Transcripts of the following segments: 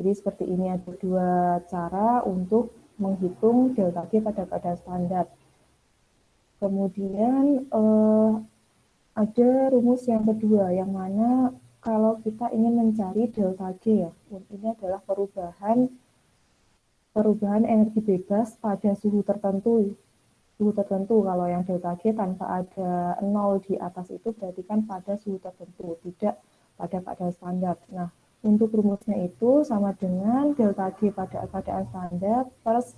Jadi seperti ini, ada dua cara untuk menghitung delta G pada keadaan standar. Kemudian ada rumus yang kedua, yang mana kalau kita ingin mencari delta G, ya, ini adalah perubahan energi bebas pada suhu tertentu. Suhu tertentu, kalau yang delta G tanpa ada 0 di atas itu berarti kan pada suhu tertentu, tidak pada keadaan standar. Nah, untuk rumusnya itu sama dengan delta G pada keadaan standar plus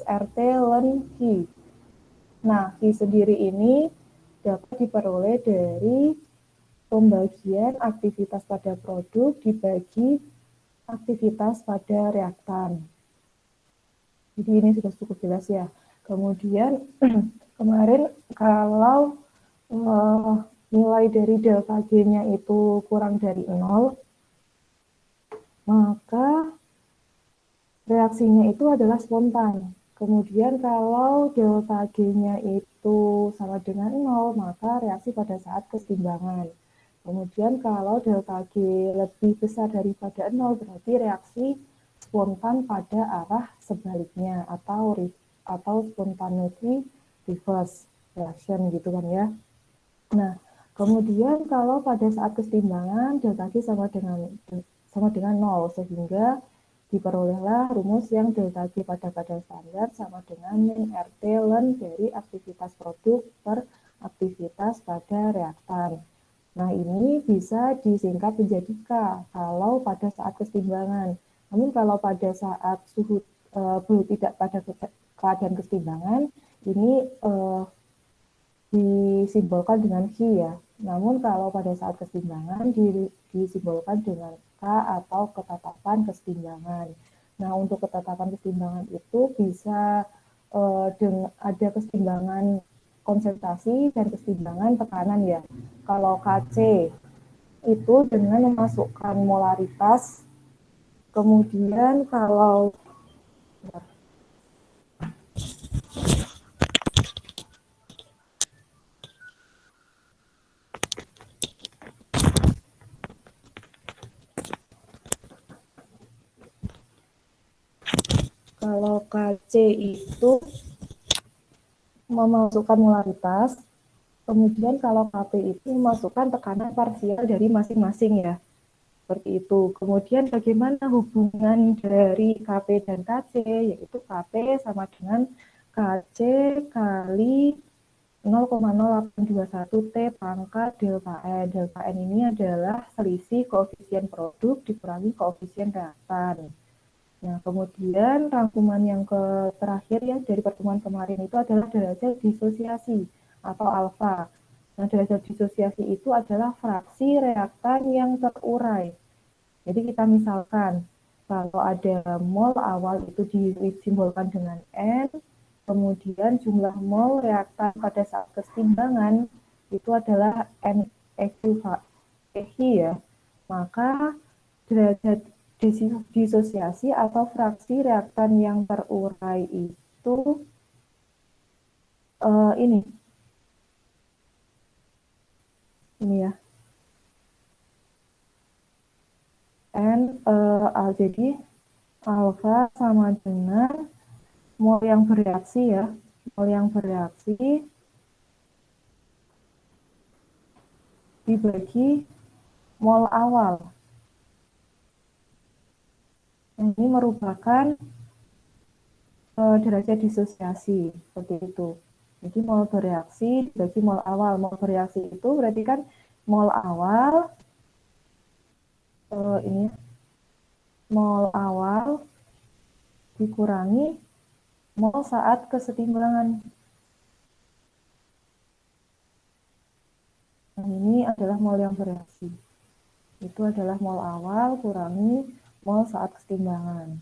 RT ln Q. Nah, Q sendiri ini dapat diperoleh dari pembagian aktivitas pada produk dibagi aktivitas pada reaktan. Jadi ini sudah cukup jelas ya. Kemudian kemarin kalau nilai dari delta G-nya itu kurang dari 0, maka reaksinya itu adalah spontan. Kemudian kalau delta G-nya itu sama dengan 0, maka reaksi pada saat keseimbangan. Kemudian kalau delta G lebih besar daripada 0, berarti reaksi spontan pada arah sebaliknya atau spontaneity reverse reaction gitu kan ya. Nah, kemudian kalau pada saat keseimbangan delta G sama dengan 0, sehingga diperolehlah rumus yang delta G pada keadaan standar sama dengan min RT ln dari aktivitas produk per aktivitas pada reaktan. Nah, ini bisa disingkat menjadi K kalau pada saat keseimbangan. Namun kalau pada saat suhu tidak pada keadaan keseimbangan, ini disimbolkan dengan Q ya. Namun kalau pada saat keseimbangan disimbolkan dengan K atau ketetapan keseimbangan. Nah, untuk ketetapan keseimbangan itu bisa ada keseimbangan konsentrasi dan keseimbangan tekanan ya. Kalau Kc itu dengan memasukkan molaritas, kemudian kalau Kc itu memasukkan molaritas, kemudian kalau Kp itu memasukkan tekanan parsial dari masing-masing ya. Seperti itu. Kemudian bagaimana hubungan dari Kp dan Kc, yaitu Kp sama dengan Kc kali 0,0821 T pangkat delta N. Delta N ini adalah selisih koefisien produk dikurangi koefisien reaktan. Nah, kemudian rangkuman yang terakhir ya dari pertemuan kemarin itu adalah derajat disosiasi atau alfa. Nah, derajat disosiasi itu adalah fraksi reaktan yang terurai. Jadi kita misalkan kalau ada mol awal itu disimbolkan dengan N, kemudian jumlah mol reaktan pada saat keseimbangan itu adalah N EQ ya, maka derajat disosiasi atau fraksi reaktan yang terurai itu ini ya. Jadi alfa sama dengan mol yang bereaksi ya, mol yang bereaksi dibagi mol awal. Ini merupakan derajat disosiasi seperti itu. Jadi mol bereaksi dibagi mol awal. Mol bereaksi itu berarti kan mol awal ini mol awal dikurangi mol saat kesetimbangan. Nah, ini adalah mol yang bereaksi. Itu adalah mol awal kurangi mol saat kesetimbangan.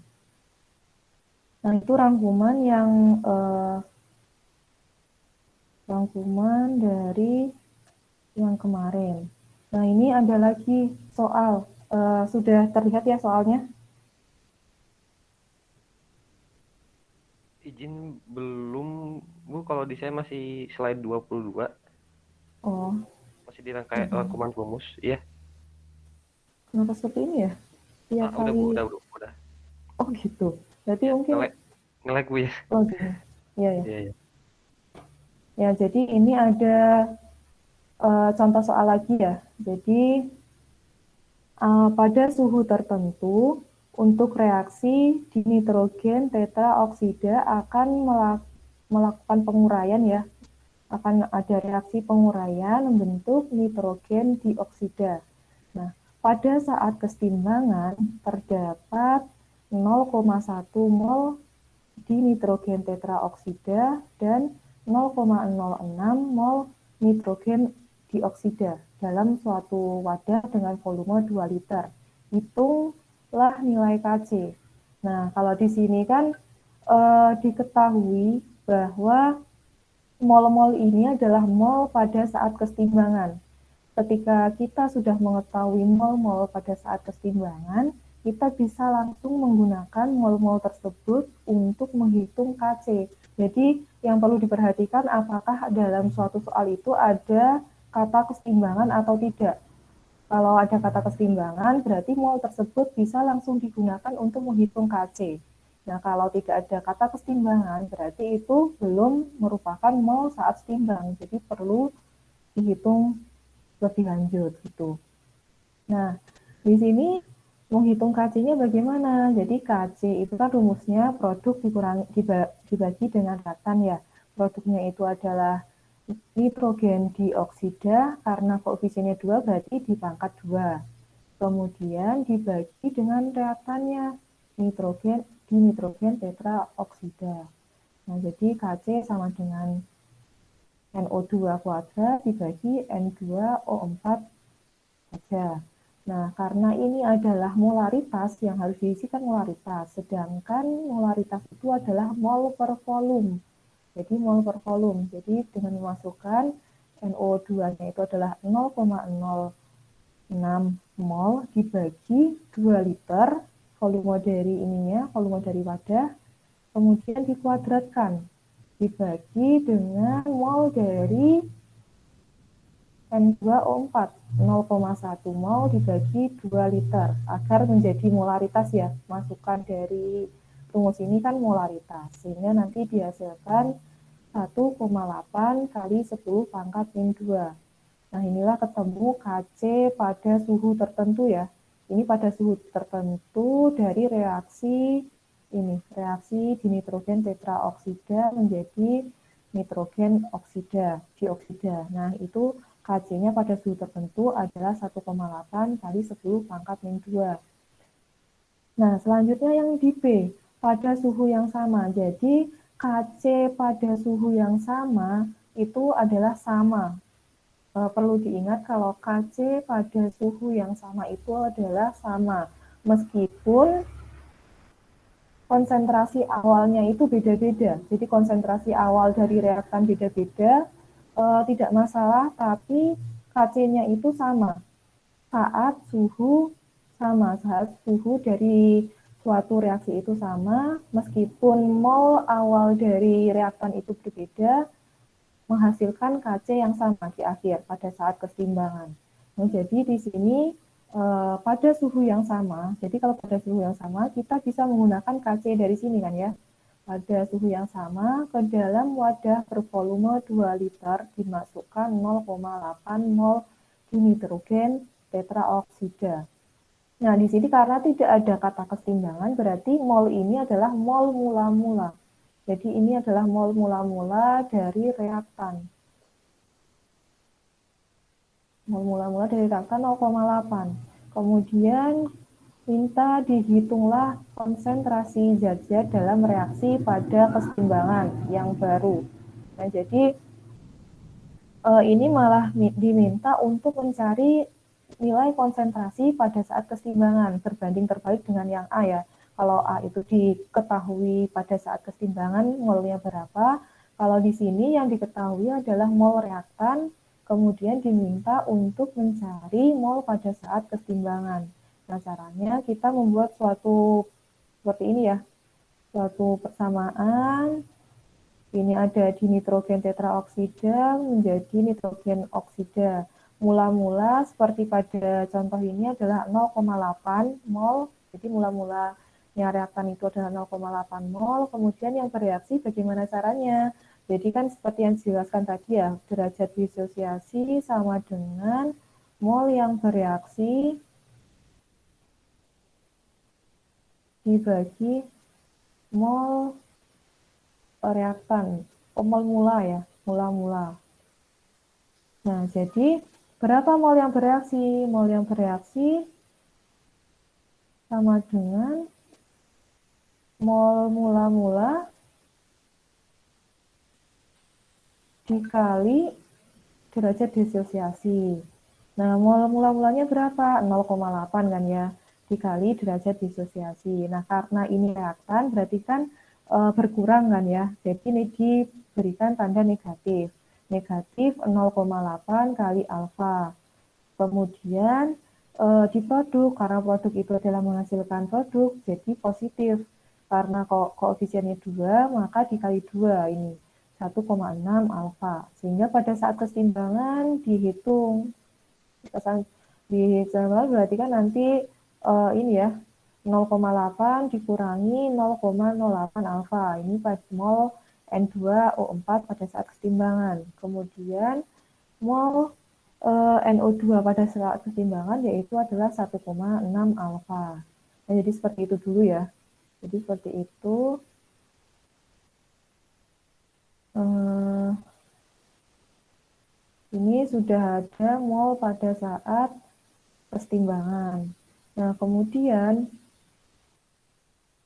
Nah, itu rangkuman dari yang kemarin. Nah, ini ada lagi soal. Sudah terlihat ya soalnya? Izin belum, Bu. Kalau di saya masih slide 22. Oh. Masih di rangkuman rumus, iya. Kenapa seperti ini ya? Tiap Udah, Bu. kali Udah. Oh gitu. Berarti mungkin Nge-lag Bu ya. oh gini. Iya ya. Iya, iya. Ya, jadi ini ada contoh soal lagi ya. Jadi pada suhu tertentu untuk reaksi dinitrogen tetraoksida akan melakukan penguraian ya. Akan ada reaksi penguraian membentuk nitrogen dioksida. Nah, pada saat kesetimbangan terdapat 0,1 mol di nitrogen tetraoksida dan 0,06 mol nitrogen dioksida dalam suatu wadah dengan volume 2 liter. Hitunglah nilai Kc. Nah, kalau di sini kan diketahui bahwa mol-mol ini adalah mol pada saat kesetimbangan. Ketika kita sudah mengetahui mol-mol pada saat kesetimbangan, kita bisa langsung menggunakan mol-mol tersebut untuk menghitung Kc. Jadi yang perlu diperhatikan apakah dalam suatu soal itu ada kata kesetimbangan atau tidak. Kalau ada kata kesetimbangan, berarti mol tersebut bisa langsung digunakan untuk menghitung Kc. Nah, kalau tidak ada kata kesetimbangan, berarti itu belum merupakan mol saat setimbang. Jadi perlu dihitung lebih lanjut gitu. Nah, di sini menghitung Kc-nya bagaimana? Jadi Kc itu kan rumusnya produk dibagi dengan reaktan ya. Produknya itu adalah nitrogen dioksida karena koefisiennya 2 berarti di pangkat 2. Kemudian dibagi dengan reaktannya nitrogen tetraoksida. Nah, jadi Kc sama dengan NO2 kuadrat dibagi N2O4 saja. Nah, karena ini adalah molaritas, yang harus diisi kan molaritas, sedangkan molaritas itu adalah mol per volume. Jadi mol per volume. Jadi dengan memasukkan NO2-nya itu adalah 0,06 mol dibagi 2 liter volume dari ininya, volume dari wadah, kemudian dikuadratkan dibagi dengan mol dari N2O4 0,1 mol dibagi 2 liter agar menjadi molaritas ya. Masukan dari rumus ini kan molaritas, sehingga nanti dihasilkan 1,8 kali 10 pangkat min 2. Nah, inilah ketemu Kc pada suhu tertentu ya. Ini pada suhu tertentu dari reaksi ini, reaksi dinitrogen tetraoksida menjadi nitrogen dioksida. Nah, itu Kc-nya pada suhu tertentu adalah 1,8 kali 10 pangkat min 2. Nah, selanjutnya yang di B, pada suhu yang sama. Jadi, Kc pada suhu yang sama itu adalah sama. Perlu diingat kalau Kc pada suhu yang sama itu adalah sama. Meskipun konsentrasi awalnya itu beda-beda. Jadi konsentrasi awal dari reaktan beda-beda, tidak masalah, tapi Kc-nya itu sama. Saat suhu dari suatu reaksi itu sama, meskipun mol awal dari reaktan itu berbeda, menghasilkan Kc yang sama di akhir pada saat kesetimbangan. Nah, jadi di sini pada suhu yang sama, jadi kalau pada suhu yang sama kita bisa menggunakan Kc dari sini kan ya. Pada suhu yang sama ke dalam wadah bervolume 2 liter dimasukkan 0,8 mol dinitrogen tetraoksida. Nah, di sini karena tidak ada kata kesetimbangan berarti mol ini adalah mol mula-mula. Jadi ini adalah mol mula-mula dari reaktan. Mol mula-mula dari reaktan 0,8. Kemudian minta dihitunglah konsentrasi zat-zat dalam reaksi pada kesetimbangan yang baru. Nah, jadi ini malah diminta untuk mencari nilai konsentrasi pada saat kesetimbangan berbanding terbalik dengan yang A ya. Kalau A itu diketahui pada saat kesetimbangan molnya berapa, kalau di sini yang diketahui adalah mol reaktan, kemudian diminta untuk mencari mol pada saat kesetimbangan. Nah, caranya kita membuat suatu seperti ini ya, suatu persamaan. Ini ada di nitrogen tetraoksida menjadi nitrogen oksida. Mula-mula seperti pada contoh ini adalah 0,8 mol. Jadi mula-mula produknya reaktan itu adalah 0,8 mol, kemudian yang bereaksi bagaimana caranya? Jadi kan seperti yang dijelaskan tadi ya, derajat disosiasi sama dengan mol yang bereaksi dibagi mol reaktan, mol mula ya, mula-mula. Nah, jadi berapa mol yang bereaksi? Mol yang bereaksi sama dengan mol mula-mula dikali derajat disosiasi. Nah, mol mula-mulanya berapa? 0,8 kan ya, dikali derajat disosiasi. Nah, karena ini reaktan, berarti kan berkurang kan ya. Jadi ini diberikan tanda negatif. Negatif 0,8 kali alfa. Kemudian di produk, karena produk itu adalah menghasilkan produk, jadi positif. Karena koefisiennya 2, maka dikali 2 ini. 1,6 alfa. Sehingga pada saat keseimbangan dihitung. Dihitung berarti kan nanti ini ya, 0,8 dikurangi 0,08 alfa. Ini pada mol N2O4 pada saat keseimbangan. Kemudian mol NO2 pada saat keseimbangan yaitu adalah 1,6 alfa. Nah, jadi seperti itu dulu ya. Jadi seperti itu. Ini sudah ada mol pada saat keseimbangan. Nah, kemudian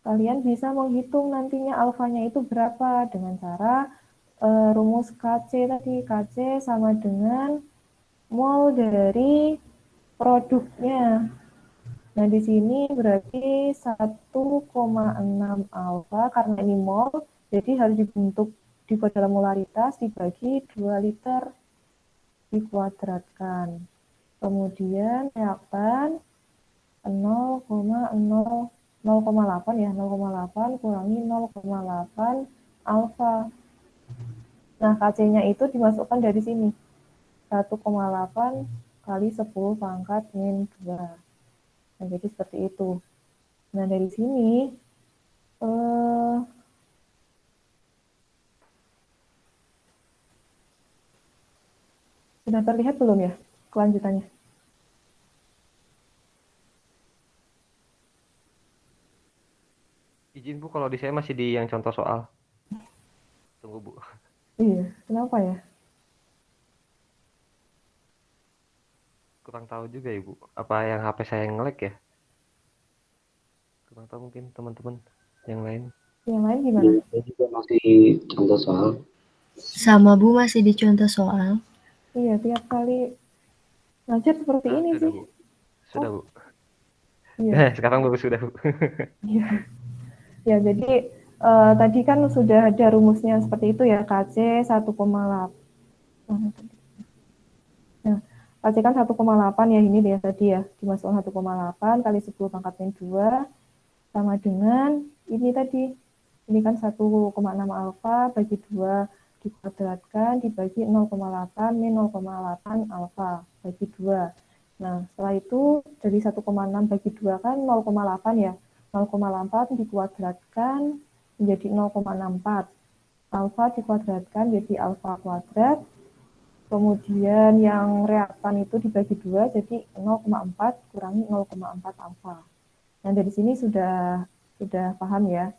kalian bisa menghitung nantinya alfanya itu berapa dengan cara rumus KC tadi. KC sama dengan mol dari produknya. Nah, di sini berarti 1,6 alfa karena ini mol, jadi harus dibentuk dibuat dalam molaritas dibagi 2 liter dikuadratkan. Kemudian reaktan 0,8 ya, 0,8 kurangi 0,8 alfa. Nah, KC-nya itu dimasukkan dari sini. 1,8 kali 10 pangkat min 2. Nah, jadi seperti itu. Nah, dari sini sudah terlihat belum ya kelanjutannya? Izin Bu, kalau di saya masih di yang contoh soal. Tunggu Bu. Iya, kenapa ya? Kurang tahu juga Ibu. Apa yang HP saya yang nge-lag ya? Kurang tahu, mungkin teman-teman yang lain. Yang lain gimana? Saya juga masih contoh soal. Sama Bu, masih di contoh soal. Iya, tiap kali ngajar seperti ini Sudah sih. Bu. Sudah Bu. Iya. Sekarang baru sudah Bu. Iya. Ya, jadi tadi kan sudah ada rumusnya seperti itu ya, KC 1,8. Nah, KC kan 1,8 ya, ini dia tadi ya, dimasukkan 1,8 kali 10 pangkat min 2 sama dengan ini tadi. Ini kan 1,6 alfa bagi 2 dikuadratkan dibagi 0,8 min 0,8 alfa bagi 2. Nah, setelah itu dari 1,6 bagi 2 kan 0,8 ya. 0,8 dikuadratkan menjadi 0,64. Alfa dikuadratkan jadi alfa kuadrat. Kemudian yang reaktan itu dibagi 2 jadi 0,4 kurangi 0,4 alfa. Nah, dari sini sudah paham ya.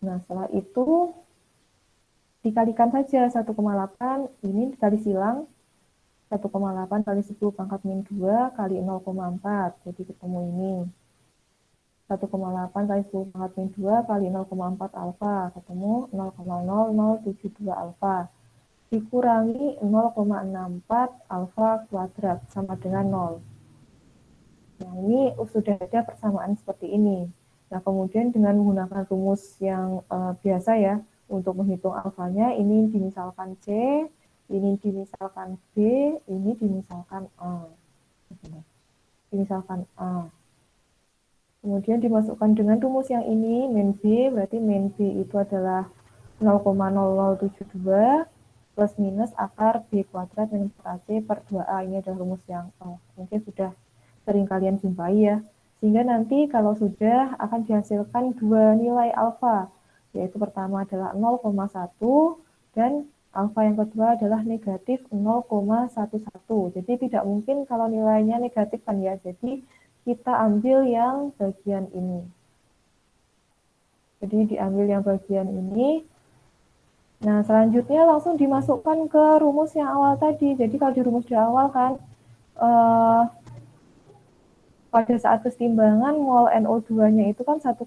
Nah, setelah itu dikalikan saja 1,8 ini dikali silang 1,8 kali 10 pangkat min 2 kali 0,4. Jadi ketemu ini. 1,8 kali 10 pangkat min 2 kali 0,4 alfa. Ketemu 0,0072 alfa. Dikurangi 0,64 alfa kuadrat sama dengan 0. Nah, ini sudah ada persamaan seperti ini. Nah, kemudian dengan menggunakan rumus yang biasa ya, untuk menghitung alfanya, ini dimisalkan C, ini dimisalkan B, ini dimisalkan A. Dimisalkan A. Kemudian dimasukkan dengan rumus yang ini, min B, berarti min B itu adalah 0,0072 plus minus akar B kuadrat minus AC per 2A. Ini adalah rumus yang mungkin sudah sering kalian jumpai ya. Sehingga nanti kalau sudah akan dihasilkan dua nilai alfa, yaitu pertama adalah 0,1 dan alfa yang kedua adalah negatif 0,11. Jadi tidak mungkin kalau nilainya negatif kan ya. Jadi kita ambil yang bagian ini. Jadi diambil yang bagian ini. Nah, selanjutnya langsung dimasukkan ke rumus yang awal tadi. Jadi kalau di rumus di awal kan, pada saat kesetimbangan mol NO2-nya itu kan 1,6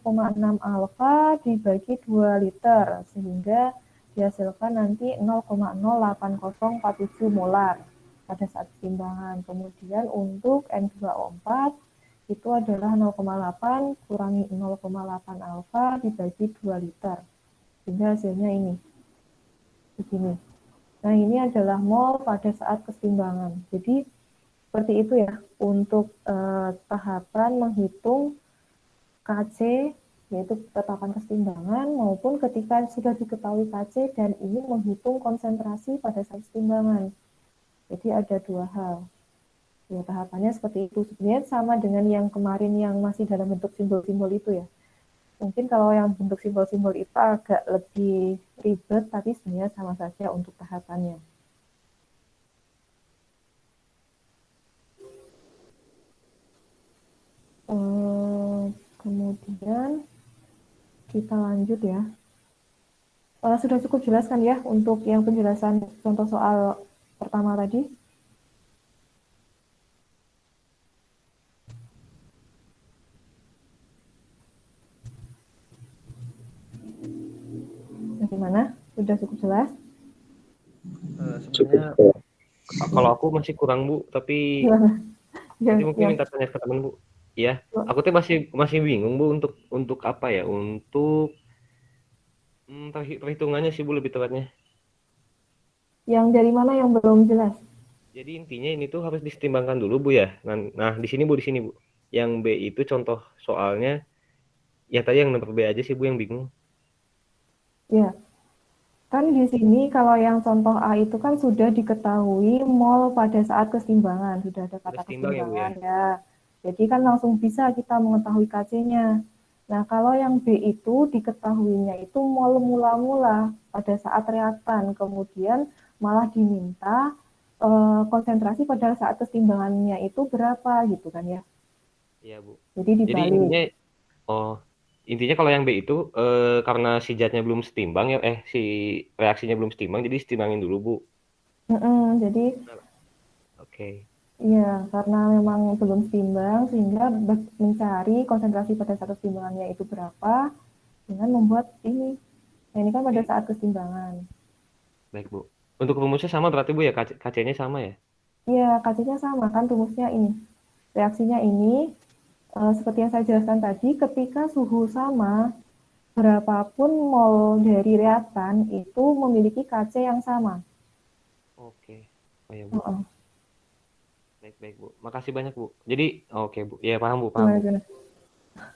alfa dibagi 2 liter, sehingga dihasilkan nanti 0,08047 molar pada saat kesetimbangan. Kemudian untuk N2O4 itu adalah 0,8 kurangi 0,8 alfa dibagi 2 liter. Sehingga hasilnya ini. Begini. Nah, ini adalah mol pada saat kesetimbangan. Jadi, seperti itu ya, untuk tahapan menghitung KC, yaitu ketetapan kesetimbangan, maupun ketika sudah diketahui KC dan ingin menghitung konsentrasi pada saat kesetimbangan. Jadi ada dua hal. Ya, tahapannya seperti itu. Sebenarnya sama dengan yang kemarin yang masih dalam bentuk simbol-simbol itu ya. Mungkin kalau yang bentuk simbol-simbol itu agak lebih ribet, tapi sebenarnya sama saja untuk tahapannya. Kemudian kita lanjut ya. Sudah cukup jelas kan ya untuk yang penjelasan contoh soal pertama tadi? Bagaimana? Sudah cukup jelas? Sebenarnya kalau aku masih kurang Bu, tapi nanti mungkin minta tanya ke teman Bu. Iya, aku tuh masih bingung Bu untuk apa ya? Untuk perhitungannya sih Bu lebih tepatnya. Yang dari mana yang belum jelas? Jadi intinya ini tuh harus disetimbangkan dulu Bu ya. Nah di sini Bu, Yang B itu contoh soalnya. Ya tadi yang nomor B aja sih Bu yang bingung. Ya, kan di sini kalau yang contoh A itu kan sudah diketahui mol pada saat kesetimbangan, sudah ada kata kesetimbangan ya. Jadi kan langsung bisa kita mengetahui KC-nya. Nah, kalau yang B itu diketahuinya itu mol mula-mula pada saat reaktan, kemudian malah diminta konsentrasi pada saat kesetimbangannya itu berapa gitu kan ya. Iya Bu. Jadi dibalik. Intinya kalau yang B itu karena si zatnya belum setimbang ya, si reaksinya belum setimbang, jadi setimbangin dulu Bu. Jadi Oke. iya, karena memang belum setimbang sehingga mencari konsentrasi pada saat kesetimbangannya itu berapa dengan membuat ini. Nah, ini kan pada saat kesetimbangan. Baik Bu. Untuk rumusnya sama berarti Bu ya, KC-nya sama ya? Iya, KC-nya sama kan, rumusnya ini. Reaksinya ini seperti yang saya jelaskan tadi, ketika suhu sama, berapapun mol dari reaktan itu memiliki KC yang sama. Oke. Oh ya Bu. Baik Bu. Makasih banyak Bu. Jadi oke Bu. Ya paham Bu. Gimana?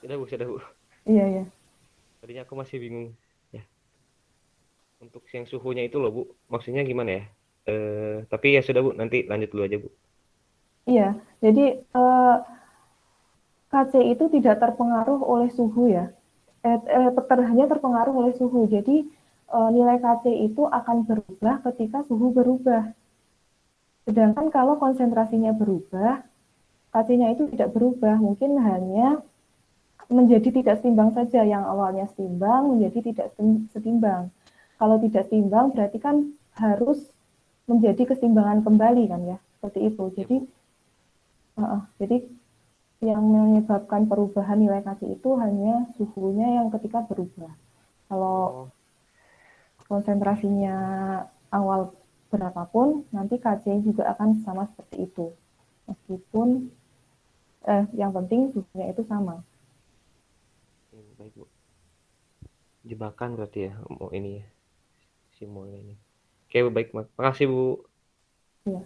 Sudah Bu. Iya. Tadinya aku masih bingung ya. Untuk yang suhunya itu loh Bu. Maksudnya gimana ya? Tapi ya sudah Bu. Nanti lanjut dulu aja Bu. Iya. Jadi KC itu tidak terpengaruh oleh suhu ya. Hanya terpengaruh oleh suhu. Jadi nilai KC itu akan berubah ketika suhu berubah. Sedangkan kalau konsentrasinya berubah, KC-nya itu tidak berubah. Mungkin hanya menjadi tidak setimbang saja. Yang awalnya setimbang menjadi tidak setimbang. Kalau tidak setimbang berarti kan harus menjadi kesetimbangan kembali kan ya. Seperti itu. Jadi yang menyebabkan perubahan nilai KC itu hanya suhunya yang ketika berubah. Kalau konsentrasinya awal berapapun, nanti KC juga akan sama seperti itu. Meskipun yang penting suhunya itu sama. Baik Bu. Jebakan berarti ya, ini ya, simbolnya ini. Oke baik, makasih Bu. Ya.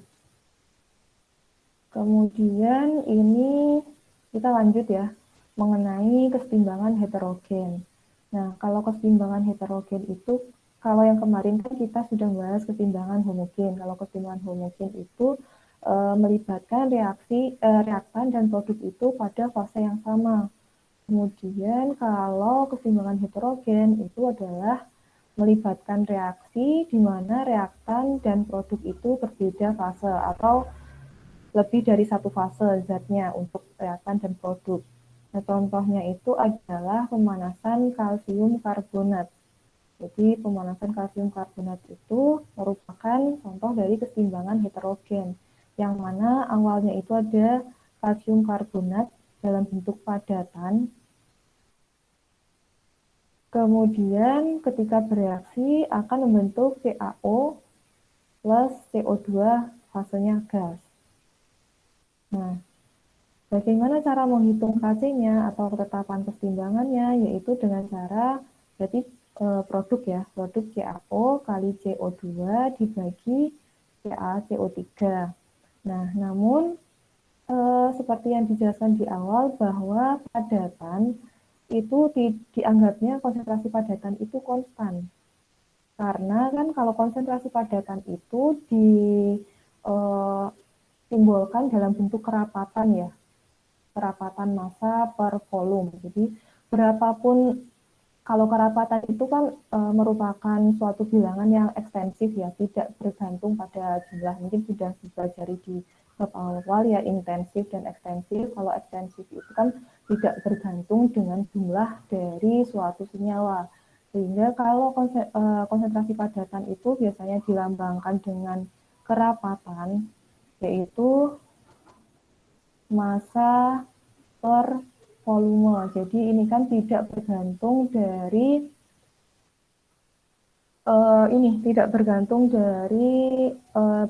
Kemudian ini kita lanjut ya, mengenai kesetimbangan heterogen. Nah, kalau kesetimbangan heterogen itu, kalau yang kemarin kan kita sudah membahas kesetimbangan homogen. Kalau kesetimbangan homogen itu melibatkan reaktan dan produk itu pada fase yang sama. Kemudian kalau keseimbangan heterogen itu adalah melibatkan reaksi di mana reaktan dan produk itu berbeda fase atau lebih dari satu fase zatnya untuk reaktan dan produk. Nah, contohnya itu adalah pemanasan kalsium karbonat. Jadi pemanasan kalsium karbonat itu merupakan contoh dari keseimbangan heterogen, yang mana awalnya itu ada kalsium karbonat dalam bentuk padatan. Kemudian ketika bereaksi akan membentuk CaO plus CO2 fasenya gas. Nah, bagaimana cara menghitung Kc-nya atau ketetapan keseimbangannya, yaitu dengan cara berarti produk ya, produk CaO kali CO2 dibagi CaCO3. Nah, namun seperti yang dijelaskan di awal bahwa padatan itu dianggapnya konsentrasi padatan itu konstan. Karena kan kalau konsentrasi padatan itu disimbolkan dalam bentuk kerapatan ya, kerapatan massa per volume. Jadi berapapun, kalau kerapatan itu kan merupakan suatu bilangan yang ekstensif ya, tidak bergantung pada jumlah. Mungkin sudah dipelajari di bab awal ya, intensif dan ekstensif. Kalau ekstensif itu kan tidak bergantung dengan jumlah dari suatu senyawa. Sehingga kalau konsentrasi padatan itu biasanya dilambangkan dengan kerapatan, yaitu massa per volume. Jadi ini kan tidak bergantung dari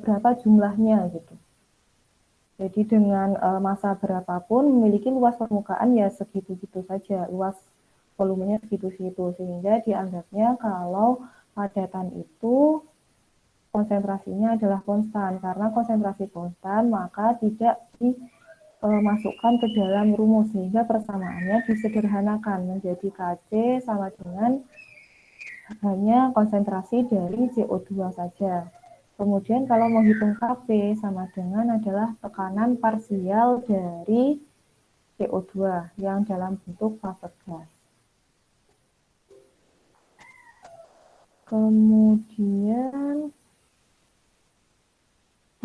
berapa jumlahnya gitu. Jadi dengan massa berapapun memiliki luas permukaan ya segitu-gitu saja, luas volumenya segitu-segitu, sehingga dianggapnya kalau padatan itu konsentrasinya adalah konstan. Karena konsentrasi konstan maka tidak dimasukkan ke dalam rumus, sehingga persamaannya disederhanakan menjadi Kc sama dengan hanya konsentrasi dari CO2 saja. Kemudian kalau menghitung Kp sama dengan adalah tekanan parsial dari CO2 yang dalam bentuk fase gas. Kemudian,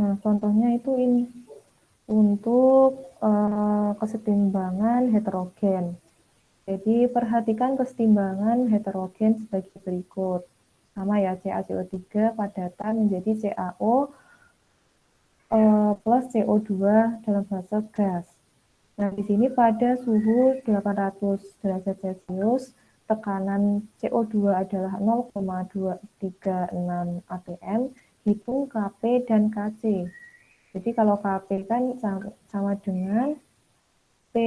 nah contohnya itu ini untuk kesetimbangan heterogen. Jadi perhatikan kesetimbangan heterogen sebagai berikut. Sama ya, CaCO3 padatan menjadi CaO plus CO2 dalam fase gas. Nah, di sini pada suhu 800 derajat Celcius, tekanan CO2 adalah 0,236 atm, hitung Kp dan Kc. Jadi kalau Kp kan sama dengan P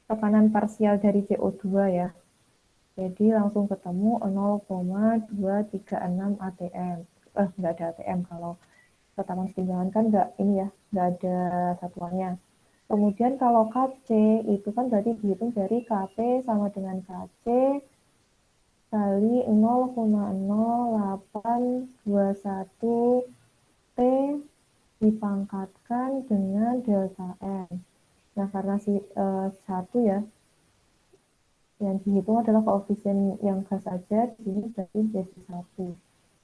tekanan parsial dari CO2 ya. Jadi langsung ketemu 0,236 atm. Enggak ada atm kalau ketetapan keseimbangan kan enggak ini ya, enggak ada satuannya. Kemudian kalau Kc itu kan berarti dihitung dari Kp sama dengan Kc kali 0,0821 T dipangkatkan dengan delta M. Nah, karena satu ya, yang dihitung adalah koefisien yang gas saja, di sini berarti jadi 1.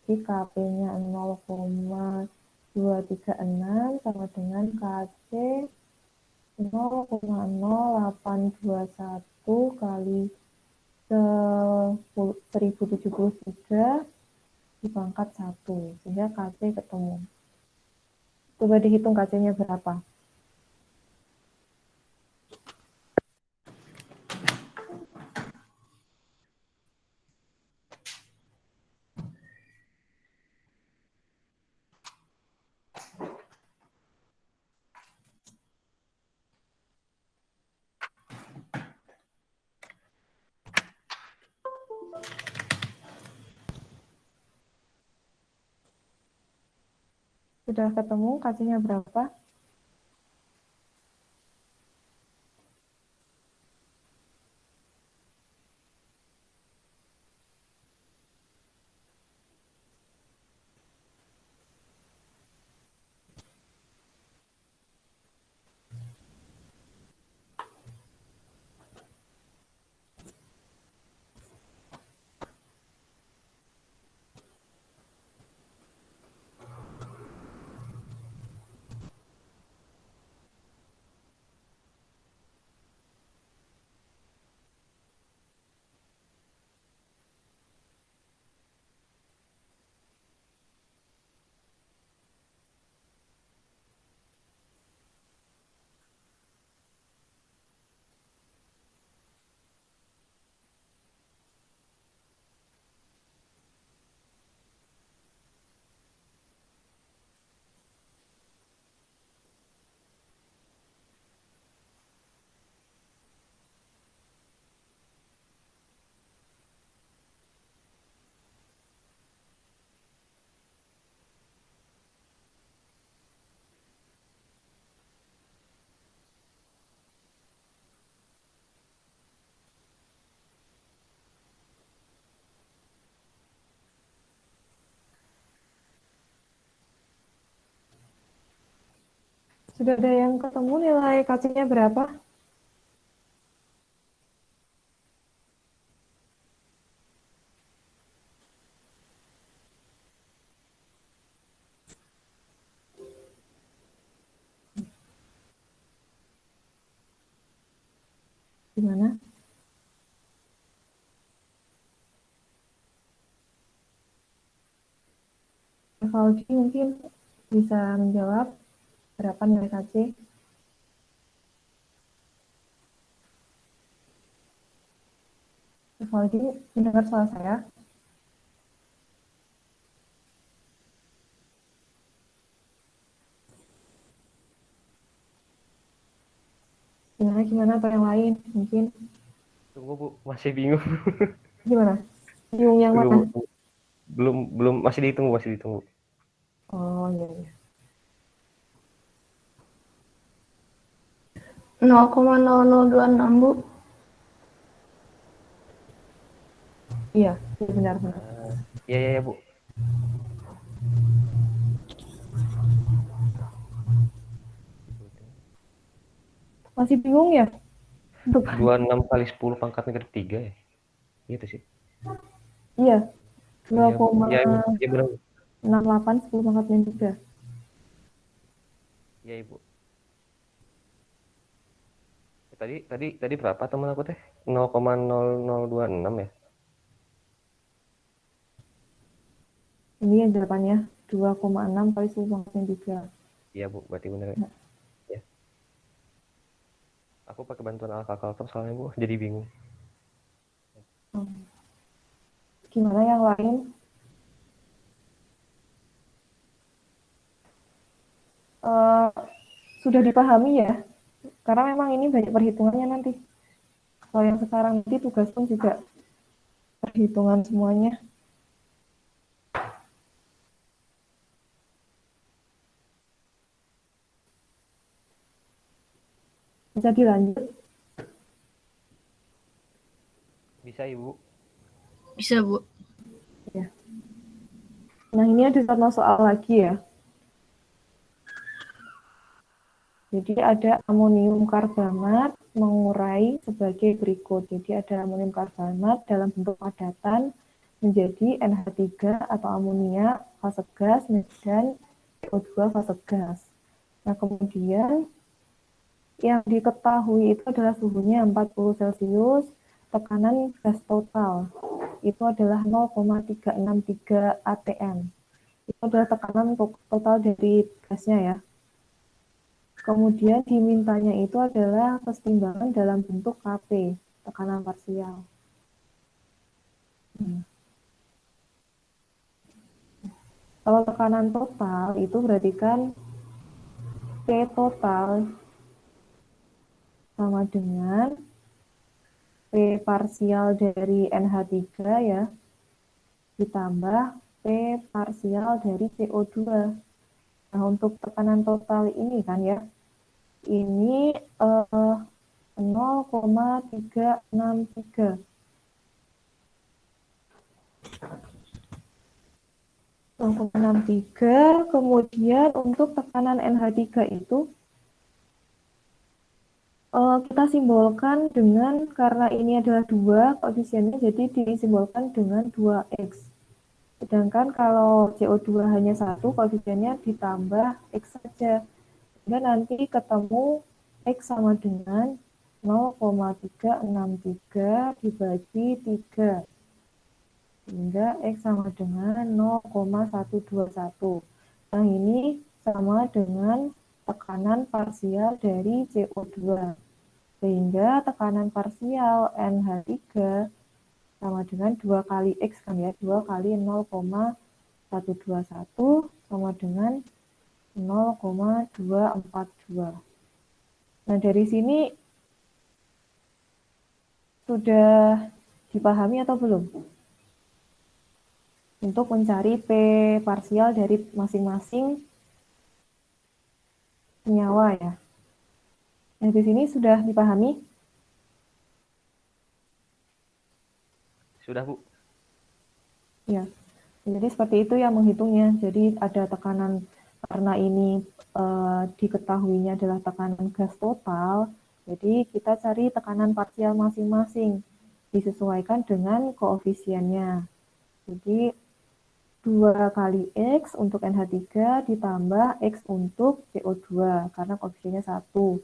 Jadi Kp-nya 0,236 sama dengan Kc 0,0821 kali 1073 dipangkat 1, sehingga Kc ketemu. Coba dihitung Kc-nya berapa. Sudah ketemu Kc-nya berapa? Sudah ada yang ketemu nilai KC-nya berapa? Gimana? Valdi mungkin bisa menjawab berapa nilai KC? Valdi mendengar suara saya? Gimana atau yang lain mungkin? Tunggu Bu, masih bingung. Gimana? Bingung yang Tunggu, mana? Bu. Belum masih ditunggu. Oh iya. 0,0026 Bu. Iya, benar. Iya Bu. Masih bingung ya? 26 kali 10 pangkat negatif 3 ya? Gitu sih. Iya. Iya, benar. 0,68 10 pangkat min 3. Iya, Ibu. Tadi berapa teman aku teh? 0,0026 ya? Ini yang jawabannya 2,6 kali 10 pangkat min 3. Iya, Bu, berarti benar ya. Ya. Aku pakai bantuan kalkulator soalnya, Bu, jadi bingung. Gimana yang lain? Sudah dipahami ya? Karena memang ini banyak perhitungannya nanti. Kalau yang sekarang nanti tugas pun juga perhitungan semuanya. Bisa dilanjut? Bisa, Ibu. Bisa Bu. Ya. Nah, ini ada satu soal lagi ya. Jadi ada amonium karbamat mengurai sebagai berikut. Jadi ada amonium karbamat dalam bentuk padatan menjadi NH3 atau amonia fase gas dan CO2 fase gas. Nah, kemudian yang diketahui itu adalah suhunya 40 Celcius, tekanan gas total itu adalah 0,363 atm. Itu adalah tekanan total dari gasnya ya. Kemudian dimintanya itu adalah kesetimbangan dalam bentuk Kp, tekanan parsial. Kalau tekanan total itu berarti kan P total sama dengan P parsial dari NH3 ya, ditambah P parsial dari CO2. Nah, untuk tekanan total ini kan ya, ini 0,363. 0,63, kemudian untuk tekanan NH3 itu kita simbolkan dengan, karena ini adalah 2 koefisiennya, jadi disimbolkan dengan 2X. Sedangkan kalau CO2 hanya 1, koefisiennya ditambah X saja. Sehingga nanti ketemu X sama dengan 0,363 dibagi 3. Sehingga X sama dengan 0,121. Nah, ini sama dengan tekanan parsial dari CO2. Sehingga tekanan parsial NH3 sama dengan 2 kali X kan ya, 2 kali 0,121 sama dengan 0,242. Nah, dari sini sudah dipahami atau belum? Untuk mencari P parsial dari masing-masing senyawa ya. Nah, di sini sudah dipahami? Sudah, Bu. Ya. Jadi seperti itu ya menghitungnya. Jadi ada tekanan karena ini diketahuinya adalah tekanan gas total, jadi kita cari tekanan parsial masing-masing, disesuaikan dengan koefisiennya. Jadi 2 kali X untuk NH3 ditambah X untuk CO2, karena koefisiennya 1.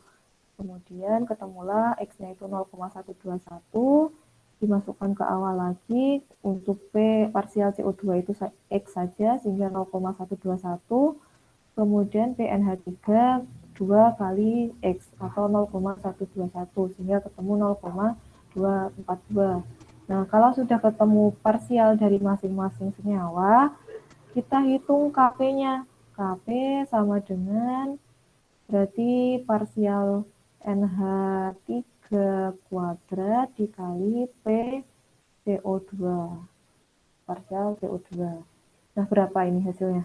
Kemudian ketemulah X-nya itu 0,121, dimasukkan ke awal lagi, untuk P parsial CO2 itu X saja, sehingga 0,121, kemudian PNH3 2 kali X atau 0,121, sehingga ketemu 0,242. Nah, kalau sudah ketemu parsial dari masing-masing senyawa, kita hitung Kp-nya. Kp sama dengan berarti parsial NH3 kuadrat dikali P CO2. Parsial CO2. Nah, berapa ini hasilnya?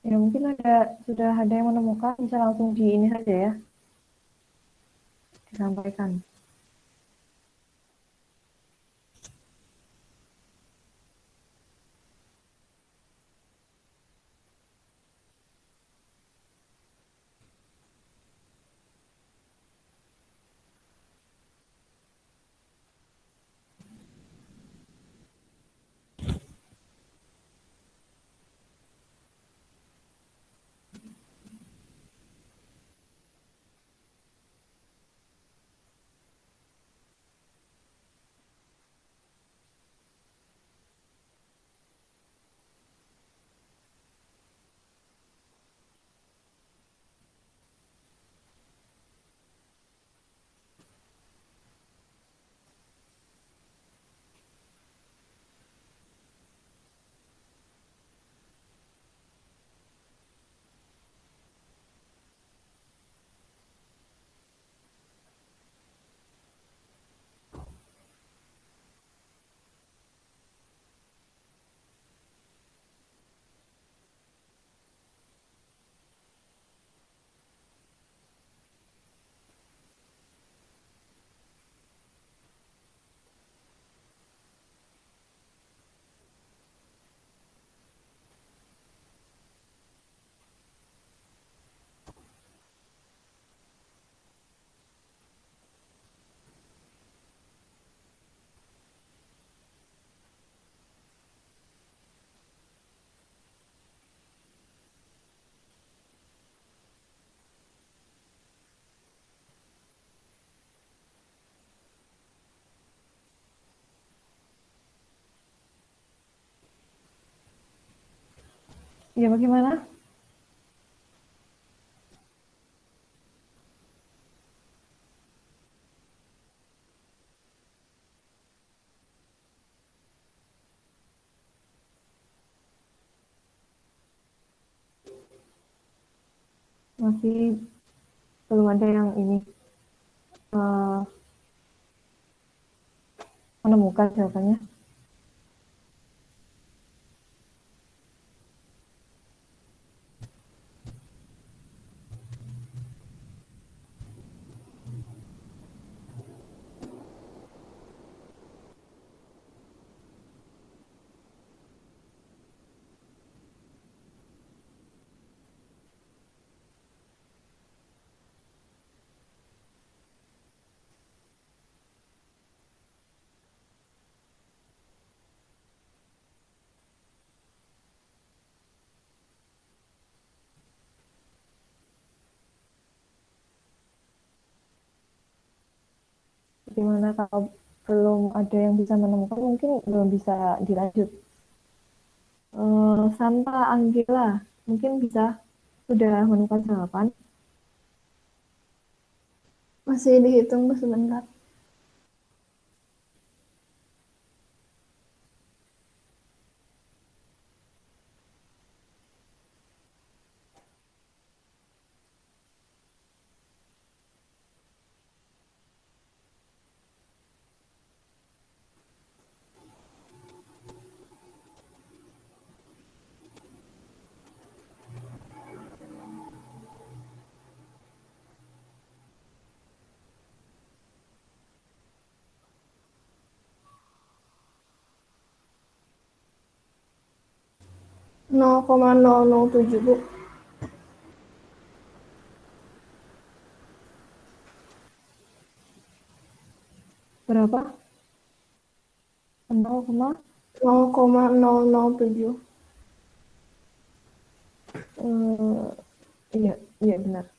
Ya, mungkin sudah ada yang menemukan, bisa langsung di ini saja ya, disampaikan. Ya, bagaimana? Masih belum ada yang ini menemukan jawabannya. Gimana kalau belum ada yang bisa menemukan, mungkin belum bisa dilanjut. Santa Angela, mungkin bisa sudah menemukan jawaban. Masih dihitung Bu sebentar. Nol koma nol tujuh Bu. Berapa? 0,007. Iya benar.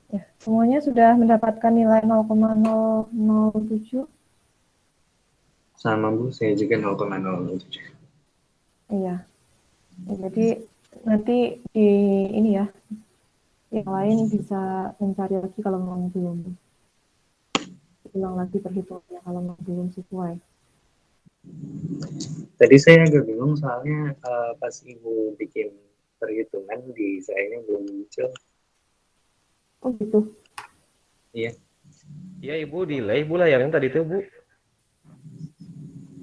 Ya, semuanya sudah mendapatkan nilai 0,007. Sama Bu, saya juga 0,007. Iya. Jadi nanti di ini ya, yang lain bisa mencari lagi kalau memang belum. Ulang lagi perhitungannya kalau memang belum sesuai. Tadi saya agak bingung soalnya pas Ibu bikin perhitungan di saya belum muncul. Oh gitu. Iya. Iya Ibu, delay Bu layarnya tadi tuh Bu.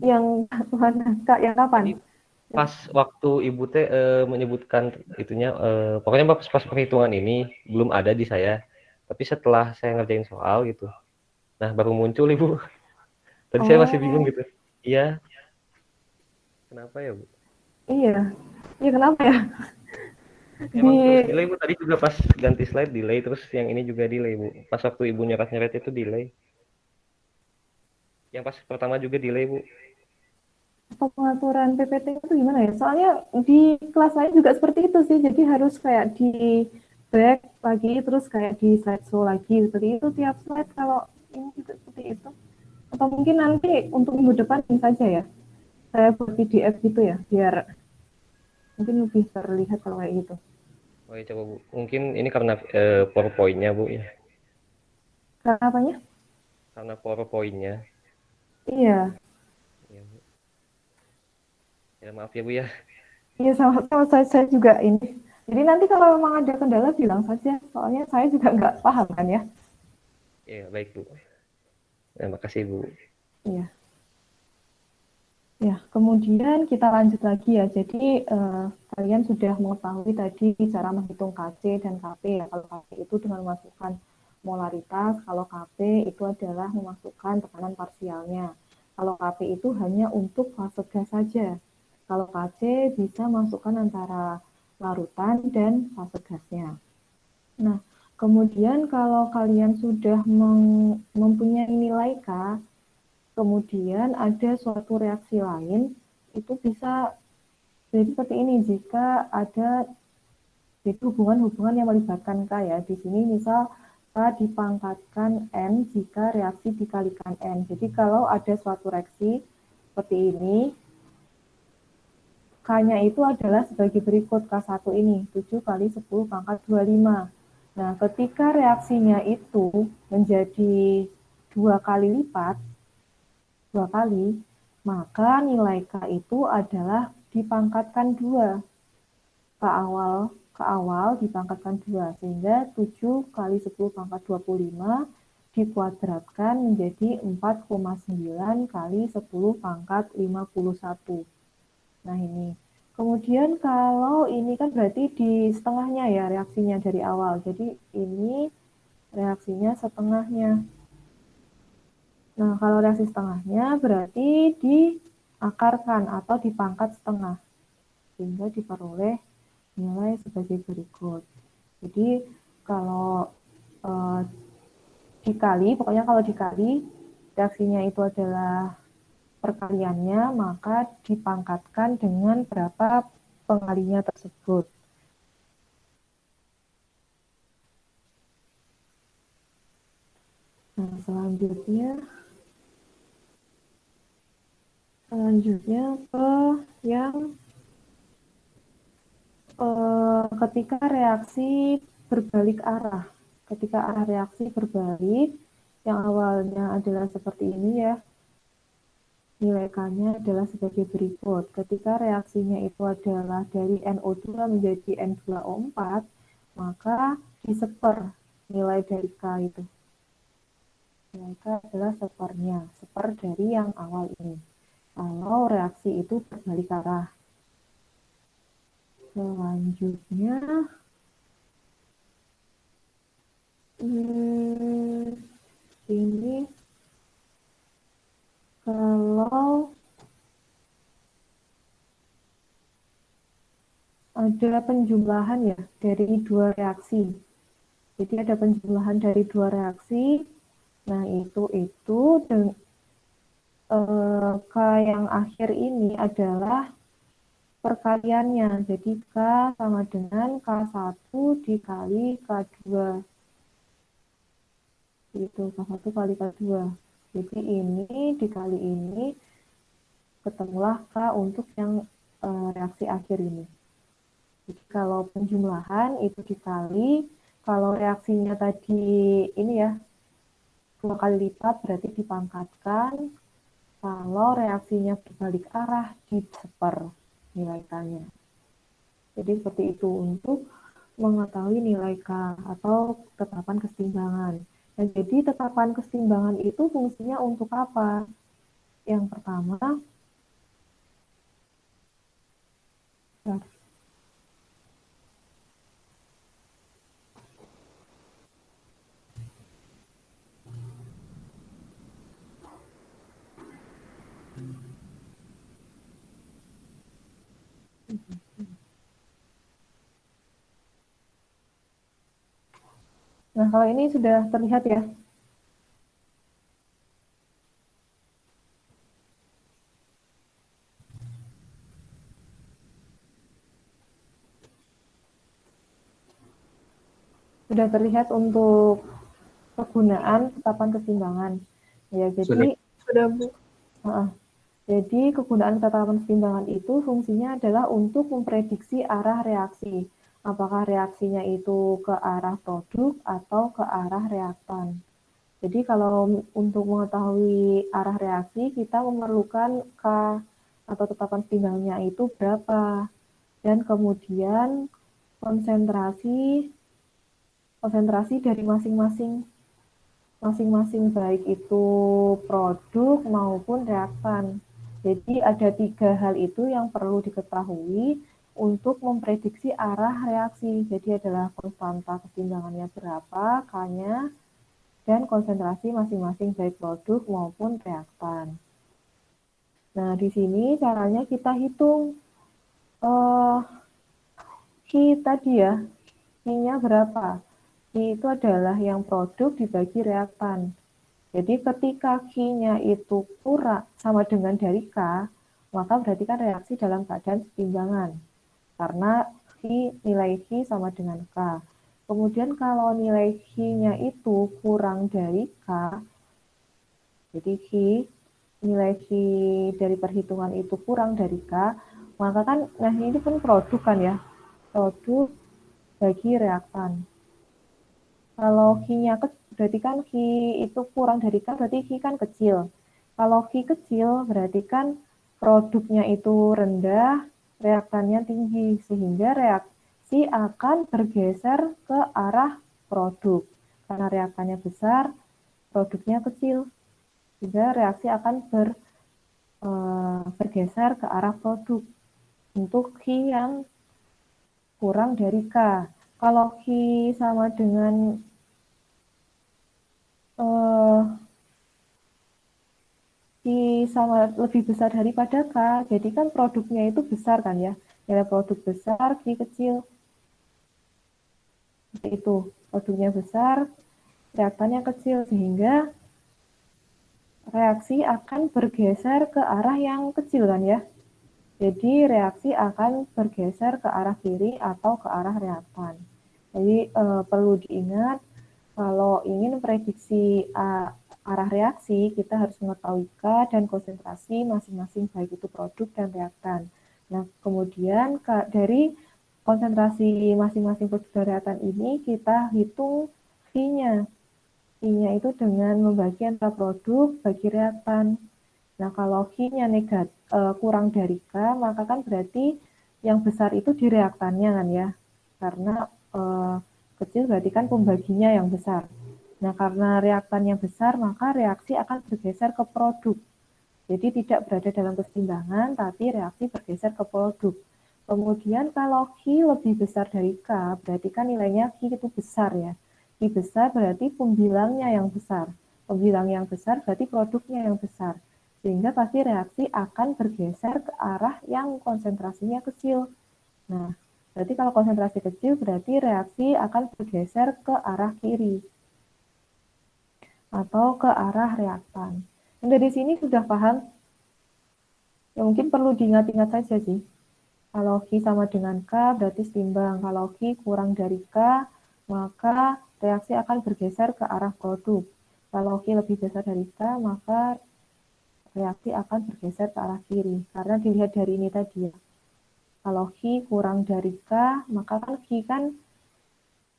Yang mana Kak? Yang kapan? Tadi pas waktu Ibu teh menyebutkan itunya, pokoknya pas perhitungan ini belum ada di saya. Tapi setelah saya ngerjain soal gitu, nah baru muncul Ibu. Tadi saya masih bingung gitu. Iya, kenapa ya Bu? Iya. Iya kenapa ya? Emang terus Di delay Bu, tadi juga pas ganti slide delay, terus yang ini juga delay Bu. Pas waktu Ibu nyeret-nyeret itu delay. Yang pas pertama juga delay Bu. pengaturan PPT itu gimana ya? Soalnya di kelas lain juga seperti itu sih. Jadi harus kayak di back lagi, terus kayak di slideshow lagi. Seperti itu tiap slide. Kalau ini juga seperti itu. Atau mungkin nanti untuk minggu depan ini saja ya. Saya buat PDF gitu ya, biar mungkin lebih terlihat kalau kayak gitu. Oh ya coba Bu. Mungkin ini karena PowerPoint-nya Bu ya. Karena apanya? Karena PowerPoint-nya. Iya. Ya, Bu. Ya maaf ya Bu ya. Iya sama saya juga ini. Jadi nanti kalau memang ada kendala bilang saja. Soalnya saya juga nggak paham kan ya. Ya baik Bu. Terima kasih Bu. Iya. Ya, kemudian kita lanjut lagi ya. Jadi kalian sudah mengetahui tadi cara menghitung KC dan KP ya. Kalau KC itu dengan memasukkan molaritas, kalau KP itu adalah memasukkan tekanan parsialnya. Kalau KP itu hanya untuk fase gas saja. Kalau KC bisa masukkan antara larutan dan fase gasnya. Nah, kemudian kalau kalian sudah mempunyai nilai K, kemudian ada suatu reaksi lain, itu bisa jadi seperti ini jika ada jadi hubungan-hubungan yang melibatkan K ya. Di sini misal K dipangkatkan N jika reaksi dikalikan N. Jadi kalau ada suatu reaksi seperti ini, K-nya itu adalah sebagai berikut K1 ini, 7 kali 10 pangkat 25. Nah, ketika reaksinya itu menjadi 2 kali lipat, 2 kali, maka nilai K itu adalah dipangkatkan 2. Ke awal dipangkatkan 2, sehingga 7 kali 10 pangkat 25 dikuadratkan menjadi 4,9 kali 10 pangkat 51. Nah ini. Kemudian kalau ini kan berarti di setengahnya ya reaksinya dari awal. Jadi ini reaksinya setengahnya. Nah, kalau reaksi setengahnya berarti diakarkan atau dipangkat setengah, sehingga diperoleh nilai sebagai berikut. Jadi kalau dikali, pokoknya kalau dikali reaksinya itu adalah perkaliannya, maka dipangkatkan dengan berapa pengalinya tersebut. Nah, selanjutnya ke yang ketika reaksi berbalik arah. Ketika arah reaksi berbalik, yang awalnya adalah seperti ini ya, nilai K-nya adalah sebagai berikut. Ketika reaksinya itu adalah dari NO2 menjadi N2O4, maka diseper nilai dari K itu. Nilai K adalah sepernya, seper dari yang awal ini. Kalau reaksi itu berbalik arah. Selanjutnya, ini kalau ada penjumlahan ya dari dua reaksi. Jadi ada penjumlahan dari dua reaksi. Nah, itu dan K yang akhir ini adalah perkaliannya. Jadi K sama dengan K1 dikali K2. Itu K1 kali K2. Jadi ini dikali ini ketemulah K untuk yang reaksi akhir ini. Jadi kalau penjumlahan itu dikali, kalau reaksinya tadi ini ya 2 kali lipat berarti dipangkatkan. Kalau reaksinya berbalik arah diseper nilai K-nya. Jadi seperti itu untuk mengetahui nilai K atau tetapan kesetimbangan. Nah, jadi tetapan kesetimbangan itu fungsinya untuk apa? Yang pertama, nah kalau ini sudah terlihat ya. Sudah terlihat untuk kegunaan tetapan kesetimbangan. Ya, jadi Sudah, Bu. Jadi kegunaan tetapan kesetimbangan itu fungsinya adalah untuk memprediksi arah reaksi. Apakah reaksinya itu ke arah produk atau ke arah reaktan. Jadi kalau untuk mengetahui arah reaksi, kita memerlukan K atau tetapan kesetimbangannya itu berapa. Dan kemudian konsentrasi dari masing-masing baik itu produk maupun reaktan. Jadi ada 3 hal itu yang perlu diketahui untuk memprediksi arah reaksi. Jadi adalah konstanta kesetimbangannya berapa, K-nya, dan konsentrasi masing-masing baik produk maupun reaktan. Nah, di sini caranya kita hitung Q tadi ya, Q-nya berapa? Q itu adalah yang produk dibagi reaktan. Jadi ketika Q-nya itu kurang sama dengan dari K, maka berarti kan reaksi dalam keadaan setimbangan. Karena nilai Q sama dengan K. Kemudian kalau nilai Q-nya itu kurang dari K, jadi nilai Q dari perhitungan itu kurang dari K, maka kan, nah ini pun produk kan ya, produk bagi reaktan. Kalau Q-nya berarti kan Q itu kurang dari K, berarti Q kan kecil. Kalau Q kecil, berarti kan produknya itu rendah, reaktannya tinggi, sehingga reaksi akan bergeser ke arah produk. Karena reaktannya besar, produknya kecil, sehingga reaksi akan bergeser ke arah produk untuk Q yang kurang dari K. Kalau Q sama dengan Q sama lebih besar daripada K, jadi kan produknya itu besar kan ya. Nilai produk besar, Q kecil. Seperti itu, produknya besar, reaktannya kecil, sehingga reaksi akan bergeser ke arah yang kecil kan ya. Jadi reaksi akan bergeser ke arah kiri atau ke arah reaktan. Jadi perlu diingat kalau ingin prediksi arah reaksi, kita harus mengetahui K dan konsentrasi masing-masing baik itu produk dan reaktan. Nah, kemudian dari konsentrasi masing-masing produk dan reaktan ini kita hitung V-nya. V-nya itu dengan membagi antara produk bagi reaktan. Nah, kalau V-nya kurang dari K, maka kan berarti yang besar itu di reaktannya kan ya. Karena kecil berarti kan pembaginya yang besar. Nah, karena reaktannya besar, maka reaksi akan bergeser ke produk. Jadi tidak berada dalam keseimbangan, tapi reaksi bergeser ke produk. Kemudian kalau Q lebih besar dari K, berarti kan nilainya Q itu besar ya. Q besar berarti pembilangnya yang besar. Pembilang yang besar berarti produknya yang besar. Sehingga pasti reaksi akan bergeser ke arah yang konsentrasinya kecil. Nah, berarti kalau konsentrasi kecil berarti reaksi akan bergeser ke arah kiri atau ke arah reaktan. Dan dari sini sudah paham? Ya mungkin perlu diingat-ingat saja sih. Kalau Q sama dengan K berarti seimbang. Kalau Q kurang dari K, maka reaksi akan bergeser ke arah produk. Kalau Q lebih besar dari K, maka reaksi akan bergeser ke arah kiri. Karena dilihat dari ini tadi ya. Kalau Q kurang dari K, maka kan Q kan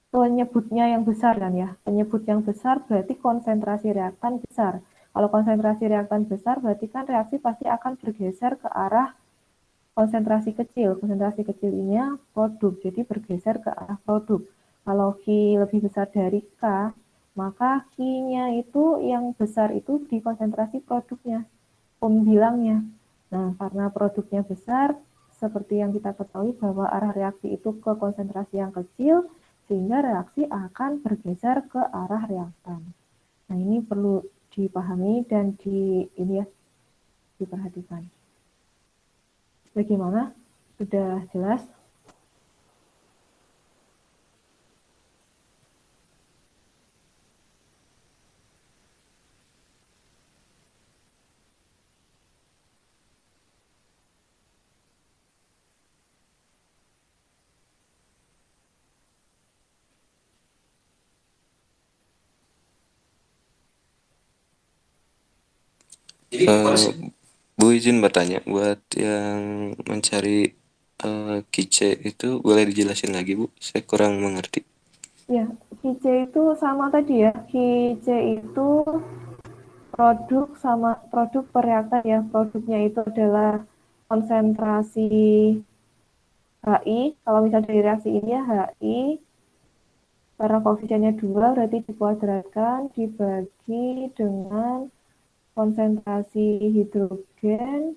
penyebutnya yang besar kan ya. Penyebut yang besar berarti konsentrasi reaktan besar. Kalau konsentrasi reaktan besar berarti kan reaksi pasti akan bergeser ke arah konsentrasi kecil. Konsentrasi kecil ini produk, jadi bergeser ke arah produk. Kalau Q lebih besar dari K, maka Q-nya itu yang besar itu di konsentrasi produknya, pembilangnya. Nah, karena produknya besar, seperti yang kita ketahui bahwa arah reaksi itu ke konsentrasi yang kecil, sehingga reaksi akan bergeser ke arah reaktan. Nah, ini perlu dipahami dan diperhatikan. Bagaimana? Sudah jelas? Bu izin bertanya, buat yang mencari kice itu boleh dijelasin lagi Bu? Saya kurang mengerti. Ya, QC itu sama tadi ya. QC itu produk sama produk per reaktan ya. Produknya itu adalah konsentrasi HI. Kalau misalnya dari reaksi ini ya HI, karena koefisiennya 2 berarti dikuadratkan dibagi dengan konsentrasi hidrogen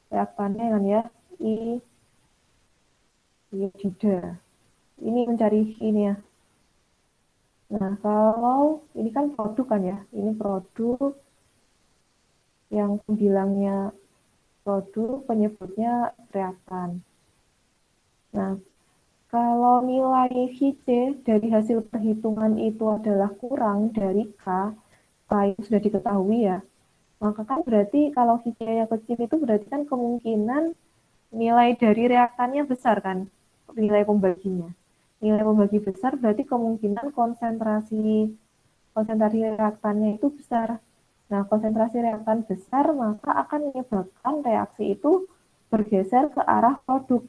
reaktannya kan ya I iodida. Ini mencari ini ya. Nah, kalau ini kan produk kan ya. Ini produk yang pembilangnya produk, penyebutnya reaktan. Nah, kalau nilai VC dari hasil perhitungan itu adalah kurang dari K, K itu sudah diketahui ya, maka kan berarti kalau VC-nya kecil itu berarti kan kemungkinan nilai dari reaktannya besar kan, nilai pembaginya. Nilai pembagi besar berarti kemungkinan konsentrasi reaktannya itu besar. Nah, konsentrasi reaktan besar maka akan menyebabkan reaksi itu bergeser ke arah produk.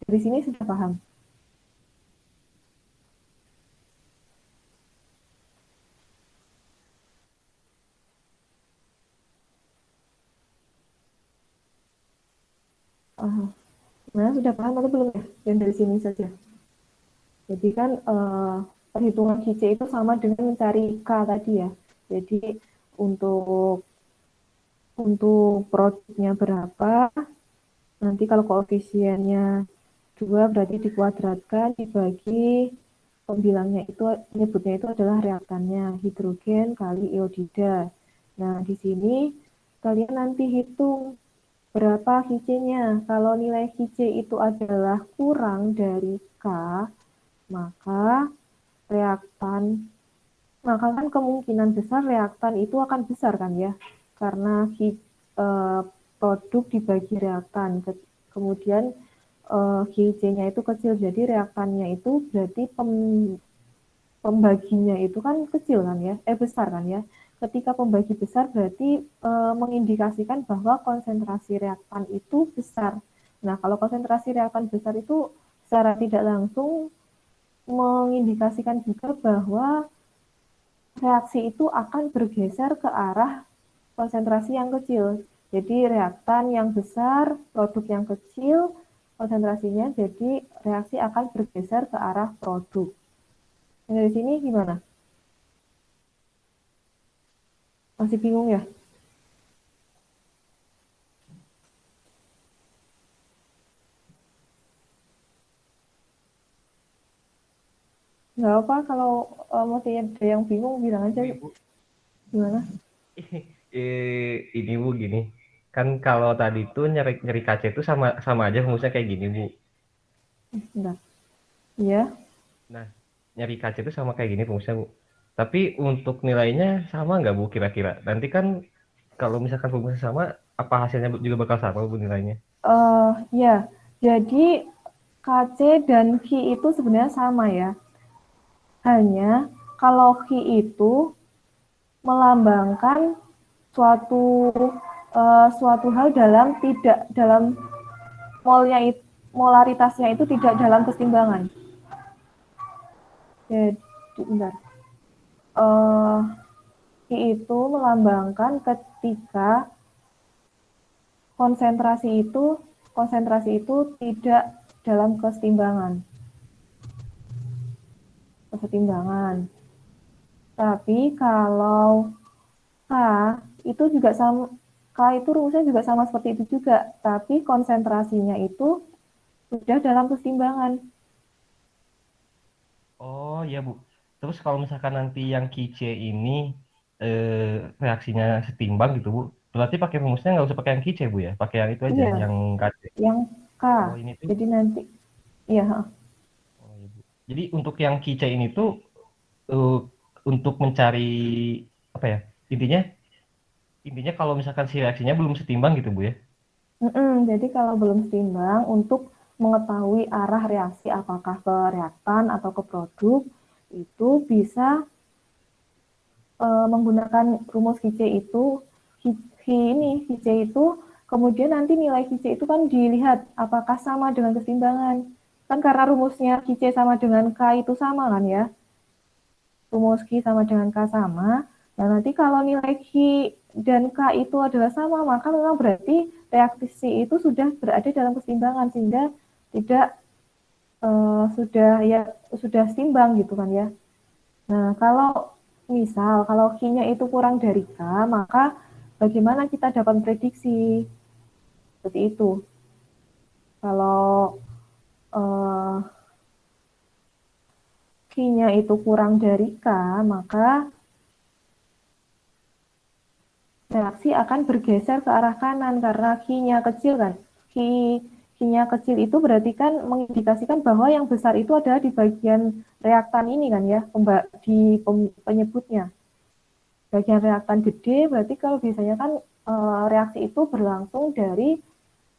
Dari sini sudah paham? Nah, sudah paham atau belum ya? Yang dari sini saja. Jadi kan perhitungan QC itu sama dengan mencari K tadi ya. Jadi untuk produknya berapa, nanti kalau koefisiennya 2 berarti dikuadratkan dibagi pembilangnya itu, nyebutnya itu adalah reaktannya, hidrogen kali iodida. Nah, di sini kalian nanti hitung berapa QC-nya. Kalau nilai QC itu adalah kurang dari K, maka kan kemungkinan besar reaktan itu akan besar kan ya, karena produk dibagi reaktan, kemudian QC-nya itu kecil, jadi reaktannya itu berarti pembaginya itu kan kecil kan ya, besar kan ya. Ketika pembagi besar berarti mengindikasikan bahwa konsentrasi reaktan itu besar. Nah, kalau konsentrasi reaktan besar itu secara tidak langsung mengindikasikan juga bahwa reaksi itu akan bergeser ke arah konsentrasi yang kecil. Jadi reaktan yang besar, produk yang kecil, konsentrasinya, jadi reaksi akan bergeser ke arah produk. Dari sini gimana? Masih bingung ya? Nggak apa, kalau masih ada yang bingung bilang aja. Ibu, Gimana? ini Bu gini. Kan kalau tadi tuh nyeri KC itu sama aja rumusnya kayak gini Bu. Bentar. Iya. Nah, nyari KC itu sama kayak gini rumusnya Bu. Tapi untuk nilainya sama nggak Bu kira-kira? Nanti kan kalau misalkan rumusnya sama, apa hasilnya juga bakal sama Bu nilainya? Ya, jadi KC dan Ki itu sebenarnya sama ya. Hanya kalau Ki itu melambangkan suatu hal dalam molaritasnya itu tidak dalam keseimbangan. Jadi bentar. Ki itu melambangkan ketika konsentrasi itu tidak dalam keseimbangan. Tapi kalau K itu juga sama, K itu rumusnya juga sama seperti itu juga, tapi konsentrasinya itu sudah dalam keseimbangan. Oh iya Bu. Terus kalau misalkan nanti yang KC ini reaksinya setimbang gitu Bu, berarti pakai rumusnya nggak usah pakai yang KC Bu ya, pakai yang itu aja, Iya, yang KC. yang K. Oh ini tuh, Jadi nanti, iya, oh, iya, Bu. Jadi untuk yang KC ini tuh eh, untuk mencari apa ya? Intinya kalau misalkan si reaksinya belum setimbang gitu Bu ya. Jadi kalau belum setimbang, untuk mengetahui arah reaksi apakah ke reaktan atau ke produk, itu bisa menggunakan rumus QC itu, QC itu, kemudian nanti nilai QC itu kan dilihat apakah sama dengan keseimbangan. Kan karena rumusnya QC sama dengan K itu sama kan ya. Rumus Q sama dengan K sama. Nah, nanti kalau nilai Q dan K itu adalah sama, maka memang berarti reaksi itu sudah berada dalam keseimbangan, sehingga tidak sudah seimbang gitu kan ya. Nah, kalau Q-nya itu kurang dari K, maka bagaimana kita dapat prediksi? Seperti itu. Kalau Q-nya itu kurang dari K, maka reaksi akan bergeser ke arah kanan karena Q-nya kecil kan. Q-nya kecil itu berarti kan mengindikasikan bahwa yang besar itu adalah di bagian reaktan ini kan ya, di penyebutnya. Bagian reaktan gede berarti kalau biasanya kan reaksi itu berlangsung dari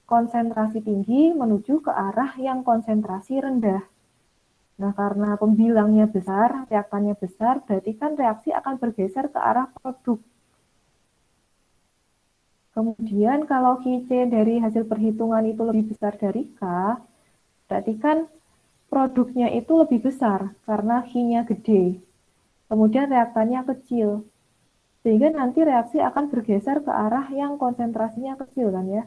konsentrasi tinggi menuju ke arah yang konsentrasi rendah. Nah, karena pembilangnya besar, reaktannya besar, berarti kan reaksi akan bergeser ke arah produk. Kemudian kalau QC dari hasil perhitungan itu lebih besar dari K, berarti kan produknya itu lebih besar karena Q-nya gede. Kemudian reaktannya kecil. Sehingga nanti reaksi akan bergeser ke arah yang konsentrasinya kecil kan ya.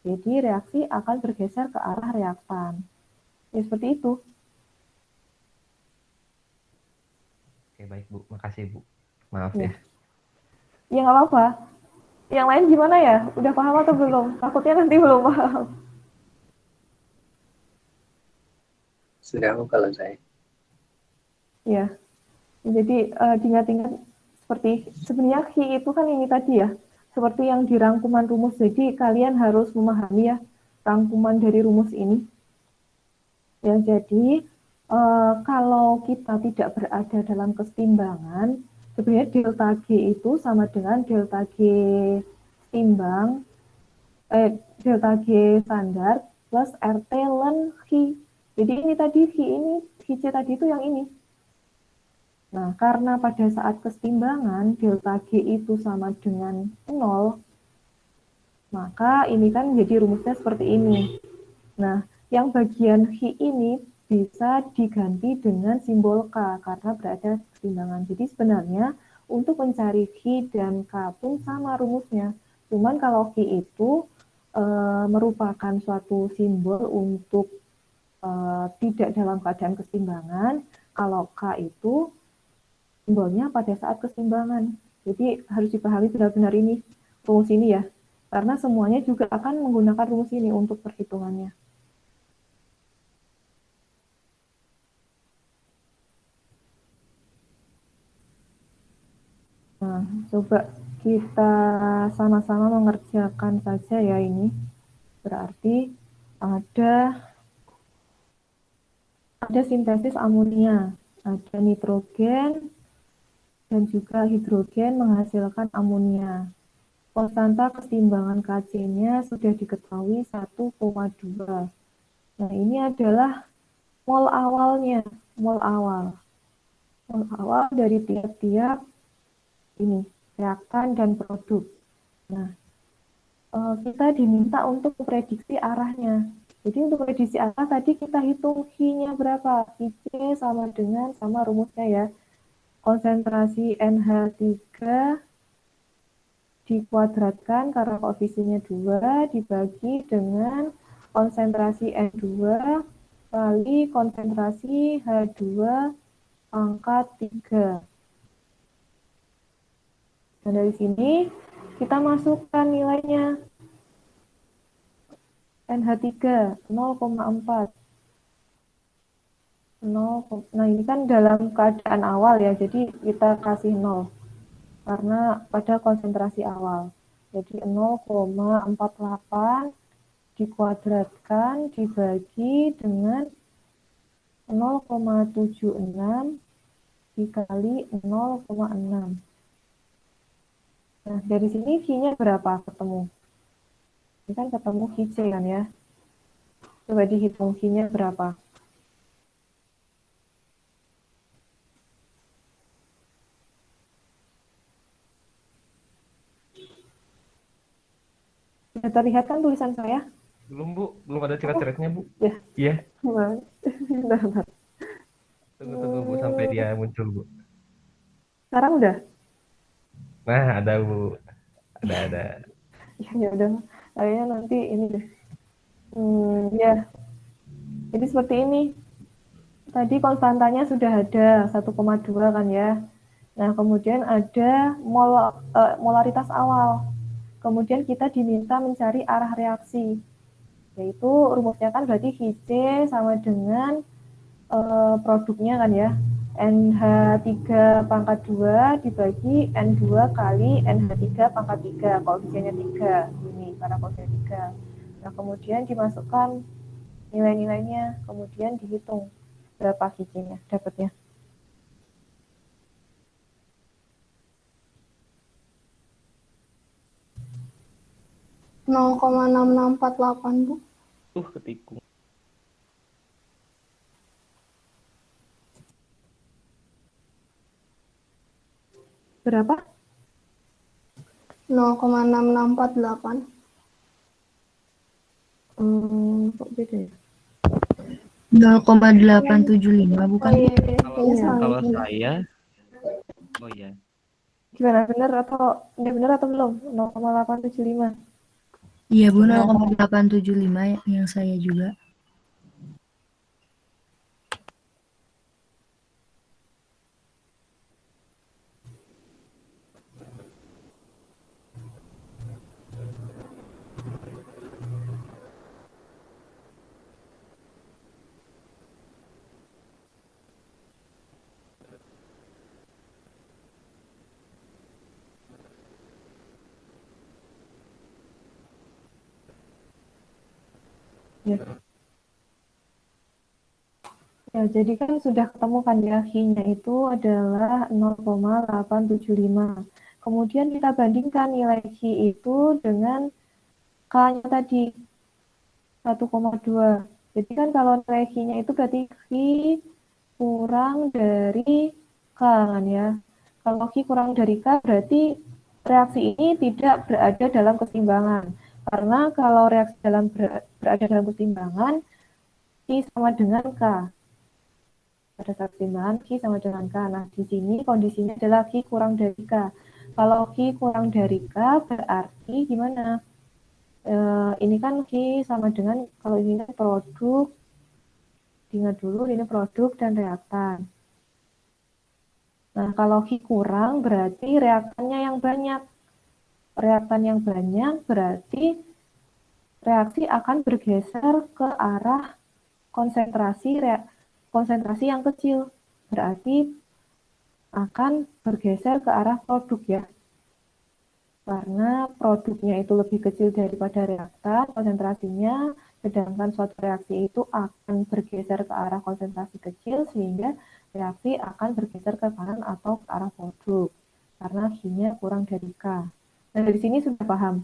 Jadi reaksi akan bergeser ke arah reaktan. Ya seperti itu. Oke baik Bu, makasih Bu. Maaf Ya. ya. Ya nggak apa-apa. Yang lain gimana ya? Udah paham atau belum? Takutnya nanti belum paham. Sudah kalau saya. Ya. Jadi diingat-ingat seperti sebenarnya Q itu kan ini tadi ya, seperti yang di rangkuman rumus. Jadi kalian harus memahami ya rangkuman dari rumus ini. Ya, jadi kalau kita tidak berada dalam kesetimbangan, sebenarnya delta G itu sama dengan delta G timbang delta G standar plus RT ln Hi. Jadi ini tadi Hi C tadi itu yang ini. Nah, karena pada saat kesetimbangan delta G itu sama dengan 0, maka ini kan jadi rumusnya seperti ini. Nah, yang bagian Hi ini bisa diganti dengan simbol K karena berada kesetimbangan. Jadi sebenarnya untuk mencari Hi dan K pun sama rumusnya. Cuman kalau Hi itu merupakan suatu simbol untuk tidak dalam keadaan kesetimbangan, kalau K itu simbolnya pada saat keseimbangan. Jadi harus dipahami benar-benar ini, rumus ini ya. Karena semuanya juga akan menggunakan rumus ini untuk perhitungannya. Nah, coba kita sama-sama mengerjakan saja ya ini. Berarti ada sintesis amonia, ada nitrogen, dan juga hidrogen menghasilkan amonia. Konstanta keseimbangan Kc-nya sudah diketahui 1,2. Nah, ini adalah mol awalnya, mol awal dari tiap-tiap ini reaktan dan produk. Nah, kita diminta untuk memprediksi arahnya. Jadi untuk prediksi arah tadi kita hitung Hi-nya berapa? Hi-C sama rumusnya ya. Konsentrasi NH3 dikuadratkan karena koefisiennya 2 dibagi dengan konsentrasi N2 kali konsentrasi H2 pangkat 3. Nah, dari sini kita masukkan nilainya. NH3 0,4. Nah, ini kan dalam keadaan awal ya, jadi kita kasih 0 karena pada konsentrasi awal. Jadi 0,48 dikuadratkan dibagi dengan 0,76 dikali 0,6. Nah, dari sini Hi-nya berapa ketemu? Ini kan ketemu Hi-C kan ya. Coba dihitung Hi-nya berapa. Sudah terlihat kan tulisan saya? Belum, Bu. Belum ada coret-coretnya, Bu. Ya. Iya. Bentar. Tunggu, Bu, sampai dia muncul, Bu. Sekarang udah? Nah, ada, Bu. Ada. Ya udah. Kayaknya nanti ini deh. Ya. Jadi seperti ini. Tadi konstantanya sudah ada 1,2 kan ya. Nah, kemudian ada molaritas awal. Kemudian kita diminta mencari arah reaksi. Yaitu rumusnya kan berarti Hi-C sama dengan produknya kan ya. NH3 pangkat 2 dibagi N2 kali NH3 pangkat 3. Koefisiennya 3. Ini karena koefisiennya 3. Nah, kemudian dimasukkan nilai-nilainya. Kemudian dihitung berapa Hi-C-nya dapatnya. Nol koma 6648 Bu. Ketikung. Berapa? 0,6648. Kok beda ya? 0,875 bukan? Oh iya, Kalau saya, oh iya. Gimana, benar atau belum? 0,875. Iya Bu, 0,875 yang saya juga. Ya. Ya, jadi kan sudah ketemu kan ya, Q-nya itu adalah 0,875. Kemudian kita bandingkan nilai Q itu dengan K-nya tadi, 1,2. Jadi kan kalau nilai Q-nya itu berarti Q kurang dari K kan ya. Kalau Q kurang dari K berarti reaksi ini tidak berada dalam keseimbangan. Karena kalau reaksi berada dalam keseimbangan, Q sama dengan K. Pada saat keseimbangan Q sama dengan K. Nah, di sini kondisinya adalah Q kurang dari K. Kalau Q kurang dari K berarti gimana? Ini kan Q sama dengan, kalau ini produk, ingat dulu ini produk dan reaktan. Nah, kalau Q kurang berarti reaktannya yang banyak. Reaktan yang banyak berarti reaksi akan bergeser ke arah konsentrasi yang kecil. Berarti akan bergeser ke arah produk ya. Karena produknya itu lebih kecil daripada reaktan, konsentrasinya, sedangkan suatu reaksi itu akan bergeser ke arah konsentrasi kecil, sehingga reaksi akan bergeser ke kanan atau ke arah produk. Karena Q-nya kurang dari K. Nah, dari sini sudah paham?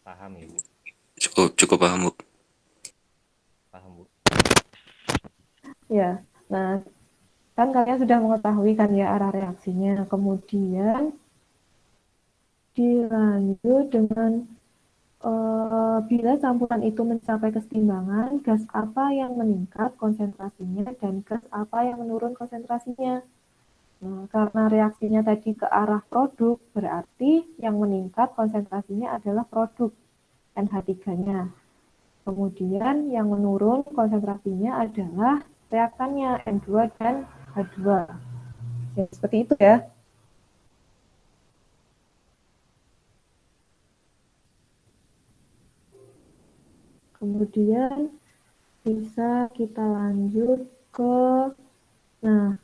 Paham Ibu. Cukup paham, Bu. Paham Bu. Ya, nah kan kalian sudah mengetahui kan ya arah reaksinya. Kemudian dilanjut dengan bila campuran itu mencapai keseimbangan, gas apa yang meningkat konsentrasinya dan gas apa yang menurun konsentrasinya. Nah, karena reaksinya tadi ke arah produk, berarti yang meningkat konsentrasinya adalah produk NH3-nya. Kemudian yang menurun konsentrasinya adalah reaktannya N2 dan H2. Ya, seperti itu ya. Kemudian bisa kita lanjut ke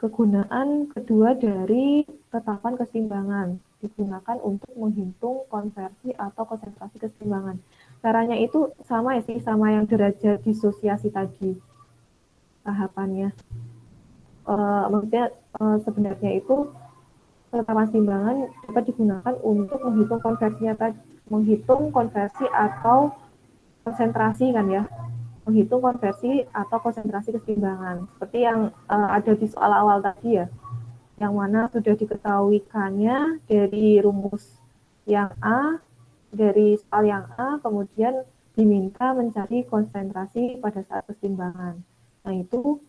kegunaan kedua dari tetapan keseimbangan. Digunakan untuk menghitung konversi atau konsentrasi keseimbangan. Caranya itu sama ya sih, sama yang derajat disosiasi tadi tahapannya. Maksudnya sebenarnya itu tetapan keseimbangan dapat digunakan untuk menghitung konversi atau konsentrasi kan ya, menghitung konversi atau konsentrasi keseimbangan seperti yang ada di soal awal tadi ya, yang mana sudah diketahui K-nya dari rumus yang A, dari soal yang A, kemudian diminta mencari konsentrasi pada saat keseimbangan. Nah, itu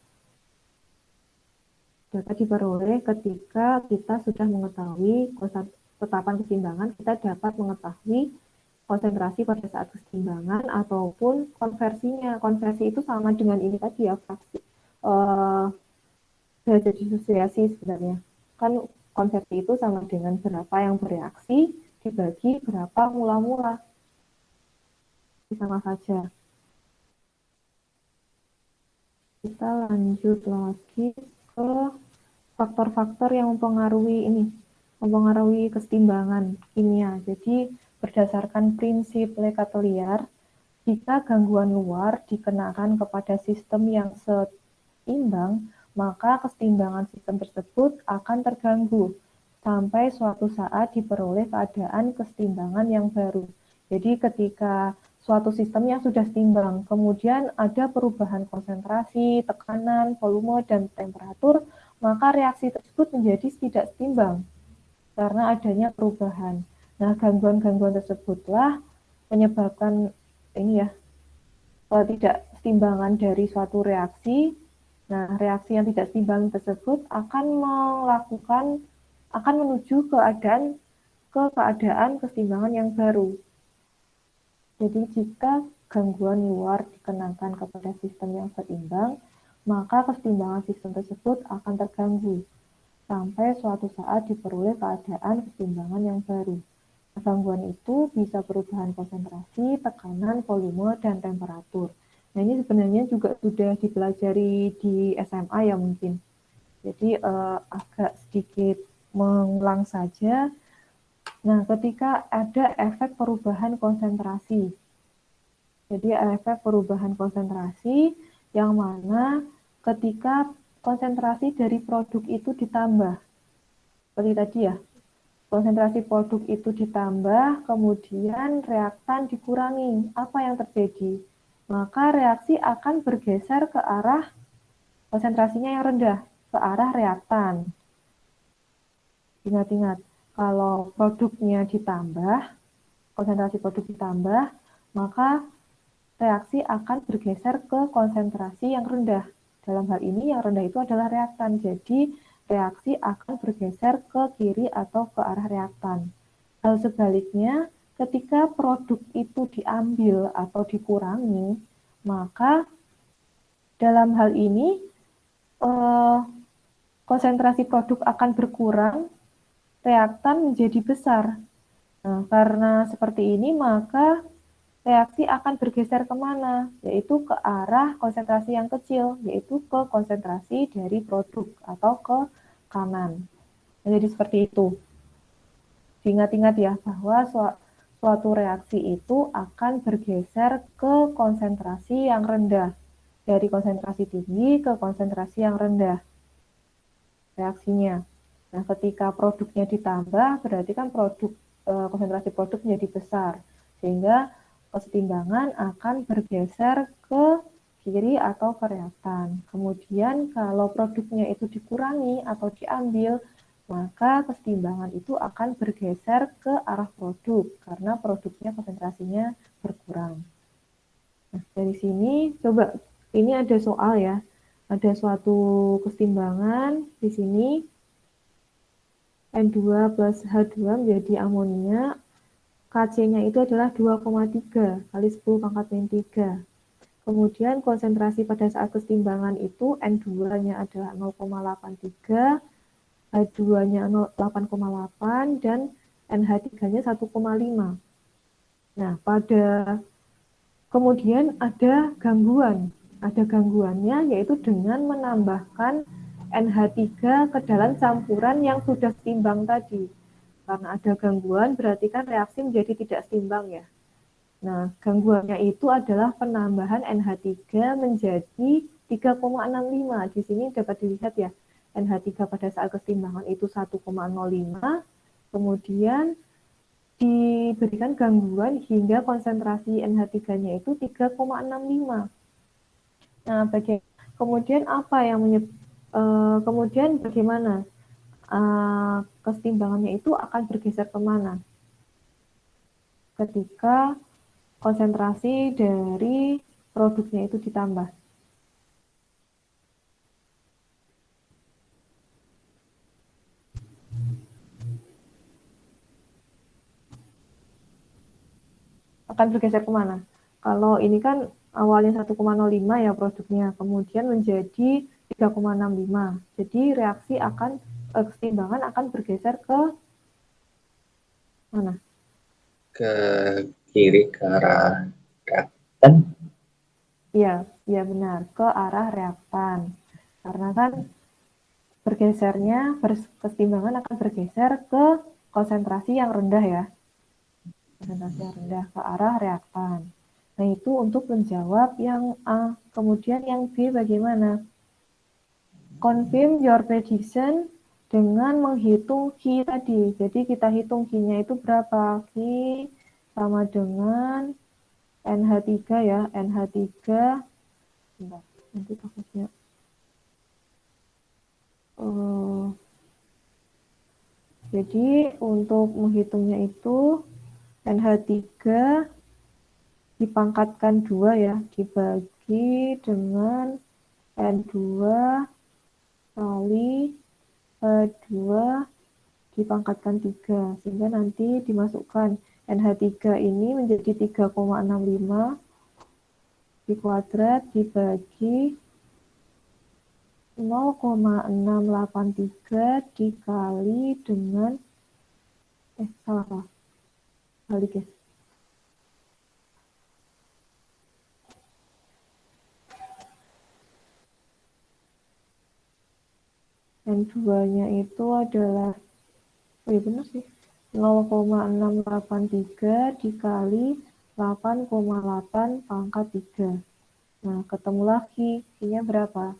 dapat diperoleh ketika kita sudah mengetahui tetapan keseimbangan, kita dapat mengetahui konsentrasi pada saat keseimbangan ataupun konversinya. Konversi itu sama dengan ini tadi ya, fraksi derajat disosiasi sebenarnya. Kan konversi itu sama dengan berapa yang bereaksi dibagi berapa mula-mula. Sama saja. Kita lanjut lagi ke faktor-faktor yang mempengaruhi keseimbangan kimia. Jadi berdasarkan prinsip Le Chatelier, jika gangguan luar dikenakan kepada sistem yang seimbang, maka keseimbangan sistem tersebut akan terganggu sampai suatu saat diperoleh keadaan keseimbangan yang baru. Jadi ketika suatu sistem yang sudah seimbang, kemudian ada perubahan konsentrasi, tekanan, volume, dan temperatur, maka reaksi tersebut menjadi tidak seimbang karena adanya perubahan. Nah, gangguan-gangguan tersebutlah menyebabkan tidak seimbangan dari suatu reaksi. Nah, reaksi yang tidak seimbang tersebut akan menuju ke keadaan keseimbangan yang baru. Jadi jika gangguan luar dikenakan kepada sistem yang seimbang, maka keseimbangan sistem tersebut akan terganggu sampai suatu saat diperoleh keadaan keseimbangan yang baru. Gangguan itu bisa perubahan konsentrasi, tekanan, volume, dan temperatur. Nah, ini sebenarnya juga sudah dipelajari di SMA ya mungkin. Jadi agak sedikit mengulang saja. Nah, ketika ada efek perubahan konsentrasi. Jadi efek perubahan konsentrasi yang mana ketika konsentrasi dari produk itu ditambah. Seperti tadi ya, konsentrasi produk itu ditambah, kemudian reaktan dikurangi. Apa yang terjadi? Maka reaksi akan bergeser ke arah konsentrasinya yang rendah, ke arah reaktan. Ingat-ingat, kalau produknya ditambah, konsentrasi produk ditambah, maka reaksi akan bergeser ke konsentrasi yang rendah. Dalam hal ini yang rendah itu adalah reaktan. Jadi reaksi akan bergeser ke kiri atau ke arah reaktan. Hal sebaliknya, ketika produk itu diambil atau dikurangi, maka dalam hal ini konsentrasi produk akan berkurang, reaktan menjadi besar. Nah, karena seperti ini, maka reaksi akan bergeser kemana? Yaitu ke arah konsentrasi yang kecil, yaitu ke konsentrasi dari produk atau ke kanan. Jadi seperti itu. Diingat-ingat ya, bahwa suatu reaksi itu akan bergeser ke konsentrasi yang rendah. Dari konsentrasi tinggi ke konsentrasi yang rendah. Reaksinya. Nah, ketika produknya ditambah, berarti kan konsentrasi produk menjadi besar. Sehingga kesetimbangan akan bergeser ke kiri atau ke reaktan. Kemudian kalau produknya itu dikurangi atau diambil, maka kesetimbangan itu akan bergeser ke arah produk karena produknya konsentrasinya berkurang. Nah, dari sini coba ini ada soal ya. Ada suatu kesetimbangan di sini N2 plus H2 menjadi amonia. Kc-nya itu adalah 2,3 kali 10 pangkat min 3. Kemudian konsentrasi pada saat kesetimbangan itu N2-nya adalah 0,83, H2-nya 8,8, dan NH3-nya 1,5. Nah, kemudian ada gangguan. Ada gangguannya yaitu dengan menambahkan NH3 ke dalam campuran yang sudah setimbang tadi. Karena ada gangguan berarti kan reaksi menjadi tidak setimbang ya. Nah, gangguannya itu adalah penambahan NH3 menjadi 3,65. Di sini dapat dilihat ya, NH3 pada saat kesetimbangan itu 1,05, kemudian diberikan gangguan hingga konsentrasi NH3-nya itu 3,65. Nah, kemudian apa yang kemudian bagaimana kesetimbangannya itu akan bergeser kemana? Ketika konsentrasi dari produknya itu ditambah. Akan bergeser kemana? Kalau ini kan awalnya 1,05 ya produknya, kemudian menjadi 3,65. Jadi reaksi kesetimbangan akan bergeser ke mana? Ke kiri, ke arah reaktan. Iya, ya benar, ke arah reaktan. Karena kan kesetimbangan akan bergeser ke konsentrasi yang rendah ya. Konsentrasi yang rendah ke arah reaktan. Nah, itu untuk menjawab yang A. Kemudian yang B bagaimana? Confirm your prediction dengan menghitung Q tadi. Jadi kita hitung Q-nya itu berapa? Q sama dengan NH3 ya. NH3. Bentar, nanti takutnya. Jadi untuk menghitungnya itu NH3 dipangkatkan 2 ya, dibagi dengan N2 kali H2 dipangkatkan 3, sehingga nanti dimasukkan NH3 ini menjadi 3,65 dikuadrat dibagi 0,683 dikali dengan salah balik ya. N2-nya itu adalah Oh iya benar sih. 0,683 dikali 8,8 pangkat 3. Nah, ketemu lagi. Q-nya berapa?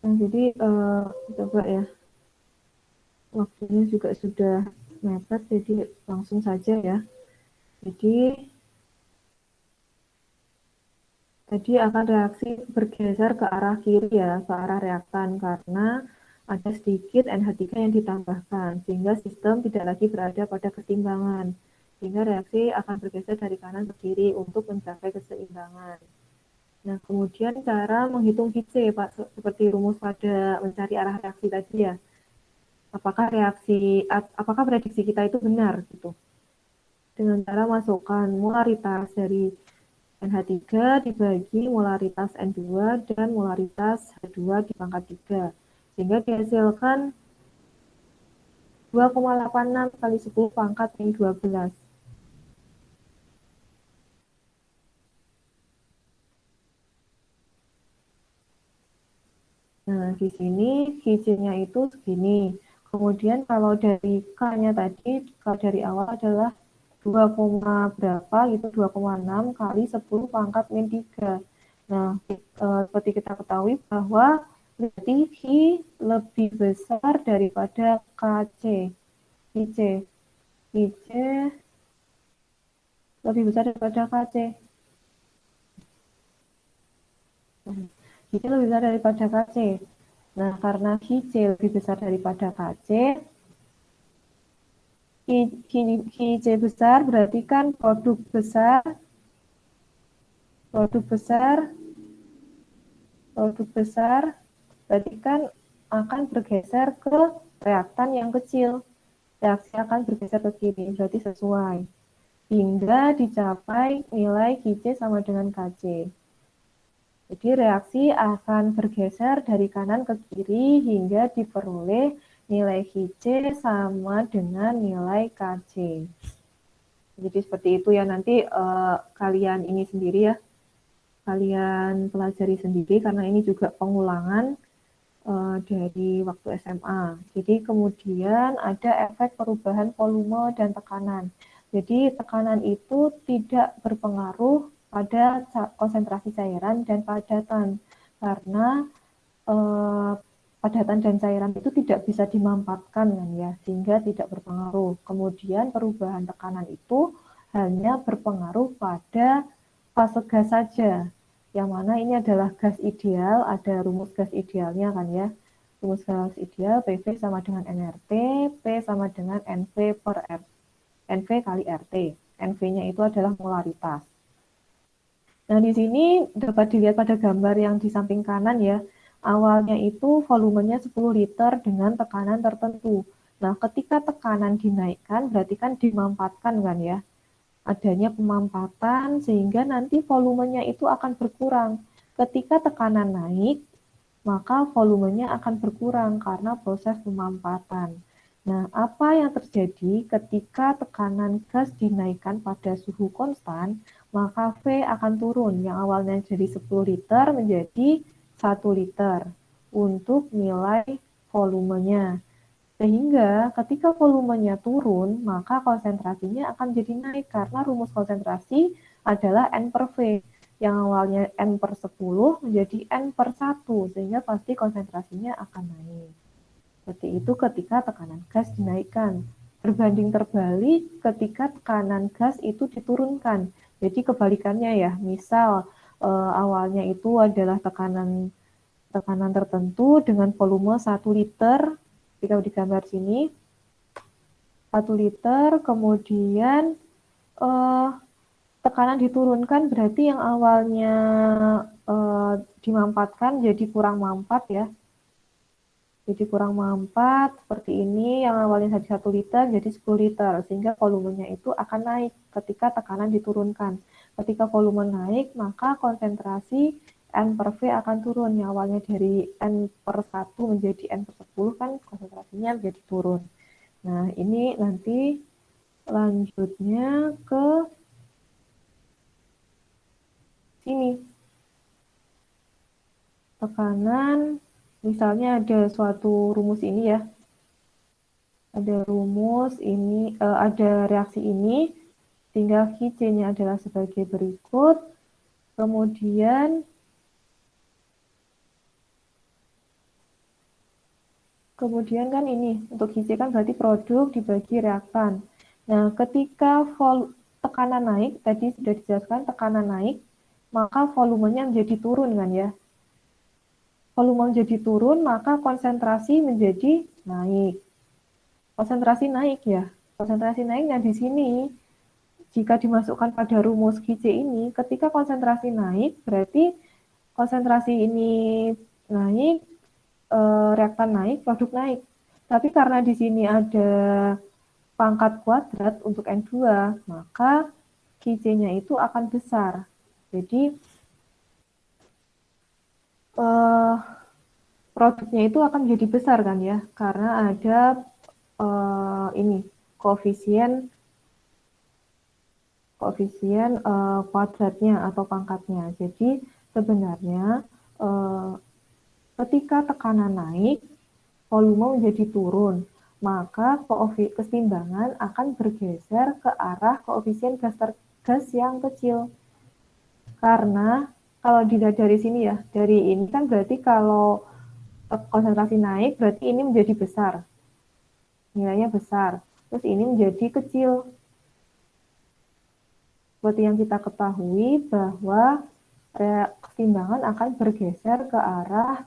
Nah, jadi coba ya. Waktunya juga sudah mepet, jadi langsung saja ya. Jadi tadi akan reaksi bergeser ke arah kiri ya, ke arah reaktan karena ada sedikit NH3 yang ditambahkan, sehingga sistem tidak lagi berada pada keseimbangan. Sehingga reaksi akan bergeser dari kanan ke kiri untuk mencapai keseimbangan. Nah, kemudian cara menghitung QC, Pak, seperti rumus pada mencari arah reaksi tadi ya. Apakah prediksi kita itu benar gitu? Dengan cara masukkan molaritas dari NH3 dibagi molaritas N2 dan molaritas H2 di pangkat 3. Sehingga dihasilkan 2,86 kali 10 pangkat min 12. Nah, di sini QC-nya itu segini. Kemudian kalau dari K-nya tadi, kalau dari awal adalah 2, berapa gitu, 2,6 kali 10 pangkat min 3. Nah, seperti kita ketahui bahwa berarti Q lebih besar daripada KC. IC. IC lebih besar daripada KC. IC lebih besar daripada KC. Nah, karena QC lebih besar daripada KC, QC besar berarti kan produk besar berarti kan akan bergeser ke reaktan yang kecil. Reaksi akan bergeser ke kiri, berarti sesuai. Hingga dicapai nilai QC sama dengan KC. Jadi reaksi akan bergeser dari kanan ke kiri hingga diperoleh nilai QC sama dengan nilai KC. Jadi seperti itu ya, nanti kalian ini sendiri ya, kalian pelajari sendiri karena ini juga pengulangan dari waktu SMA. Jadi kemudian ada efek perubahan volume dan tekanan. Jadi tekanan itu tidak berpengaruh pada konsentrasi cairan dan padatan karena padatan dan cairan itu tidak bisa dimampatkan kan ya, sehingga tidak berpengaruh. Kemudian perubahan tekanan itu hanya berpengaruh pada fase gas saja, yang mana ini adalah gas ideal, ada rumus gas idealnya kan ya. Rumus gas ideal PV sama dengan nRT, P sama dengan NV per R, NV kali RT. NV-nya itu adalah molaritas. Nah, di sini dapat dilihat pada gambar yang di samping kanan ya. Awalnya itu volumenya 10 liter dengan tekanan tertentu. Nah, ketika tekanan dinaikkan berarti kan dimampatkan kan ya. Adanya pemampatan sehingga nanti volumenya itu akan berkurang. Ketika tekanan naik, maka volumenya akan berkurang karena proses pemampatan. Nah, apa yang terjadi ketika tekanan gas dinaikkan pada suhu konstan, maka V akan turun, yang awalnya jadi 10 liter menjadi 1 liter untuk nilai volumenya. Sehingga ketika volumenya turun, maka konsentrasinya akan jadi naik karena rumus konsentrasi adalah N per V. Yang awalnya N per 10 menjadi N per 1, sehingga pasti konsentrasinya akan naik. Seperti itu ketika tekanan gas dinaikkan. Berbanding terbalik ketika tekanan gas itu diturunkan. Jadi kebalikannya ya, misal awalnya itu adalah tekanan tertentu dengan volume 1 liter, jika di gambar sini 1 liter, kemudian tekanan diturunkan berarti yang awalnya dimampatkan jadi kurang mampat ya. Jadi kurang 4 seperti ini, yang awalnya 1 liter jadi 10 liter, sehingga volumenya itu akan naik ketika tekanan diturunkan. Ketika volume naik, maka konsentrasi N per V akan turun. Yang awalnya dari N per 1 menjadi N per 10 kan konsentrasinya menjadi turun. Nah, ini nanti lanjutnya ke sini. Tekanan, misalnya ada suatu rumus ini ya. Ada rumus ini, ada reaksi ini, sehingga QC-nya adalah sebagai berikut. Kemudian kan ini, untuk QC kan berarti produk dibagi reaktan. Nah, ketika tekanan naik, tadi sudah dijelaskan tekanan naik, maka volumenya menjadi turun kan ya. Volume menjadi turun, maka konsentrasi menjadi naik. Konsentrasi naik ya. Konsentrasi naiknya di sini, jika dimasukkan pada rumus QC ini, ketika konsentrasi naik, berarti konsentrasi ini naik, reaktan naik, produk naik. Tapi karena di sini ada pangkat kuadrat untuk N2, maka QC-nya itu akan besar. Jadi, produknya itu akan menjadi besar kan ya, karena ada ini koefisien kuadratnya atau pangkatnya. Jadi sebenarnya ketika tekanan naik, volume menjadi turun, maka keseimbangan akan bergeser ke arah koefisien gas yang kecil. Karena kalau dilihat dari sini ya, dari ini kan berarti kalau konsentrasi naik, berarti ini menjadi besar. Nilainya besar. Terus ini menjadi kecil. Seperti yang kita ketahui bahwa keseimbangan akan bergeser ke arah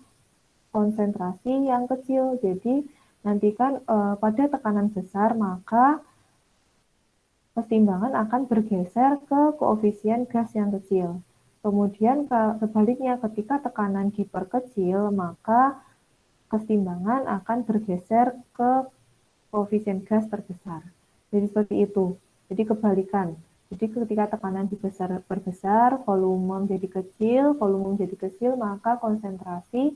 konsentrasi yang kecil. Jadi nanti kan pada tekanan besar maka keseimbangan akan bergeser ke koefisien gas yang kecil. Kemudian sebaliknya ketika tekanan diperkecil maka keseimbangan akan bergeser ke koefisien gas terbesar. Jadi seperti itu. Jadi kebalikan. Jadi ketika tekanan berbesar, volume menjadi kecil, maka konsentrasi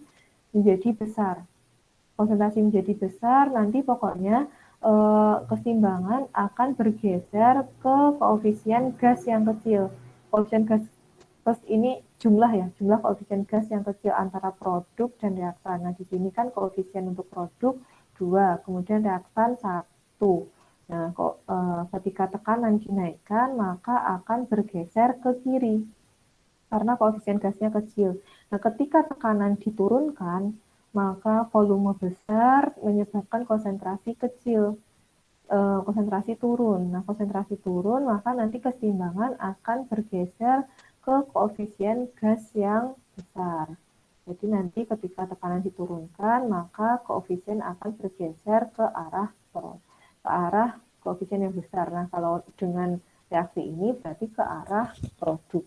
menjadi besar. Konsentrasi menjadi besar, nanti pokoknya keseimbangan akan bergeser ke koefisien gas yang kecil. Koefisien gas plus ini jumlah koefisien gas yang kecil antara produk dan reaktan. Nah, di sini kan koefisien untuk produk 2, kemudian reaktan 1. Nah, ketika tekanan dinaikkan, maka akan bergeser ke kiri, karena koefisien gasnya kecil. Nah, ketika tekanan diturunkan, maka volume besar menyebabkan konsentrasi kecil, konsentrasi turun. Nah, konsentrasi turun, maka nanti keseimbangan akan bergeser ke koefisien gas yang besar. Jadi nanti ketika tekanan diturunkan, maka koefisien akan bergeser ke arah koefisien yang besar. Nah, kalau dengan reaksi ini berarti ke arah produk.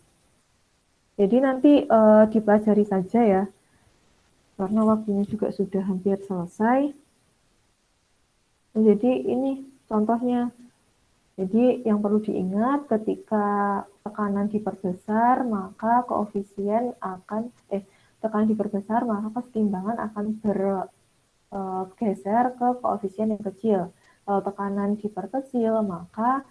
Jadi nanti dipelajari saja ya, karena waktunya juga sudah hampir selesai. Jadi ini contohnya. Jadi yang perlu diingat ketika tekanan diperbesar, maka tekanan diperbesar, maka keseimbangan akan bergeser ke koefisien yang kecil. Kalau tekanan diperkecil, maka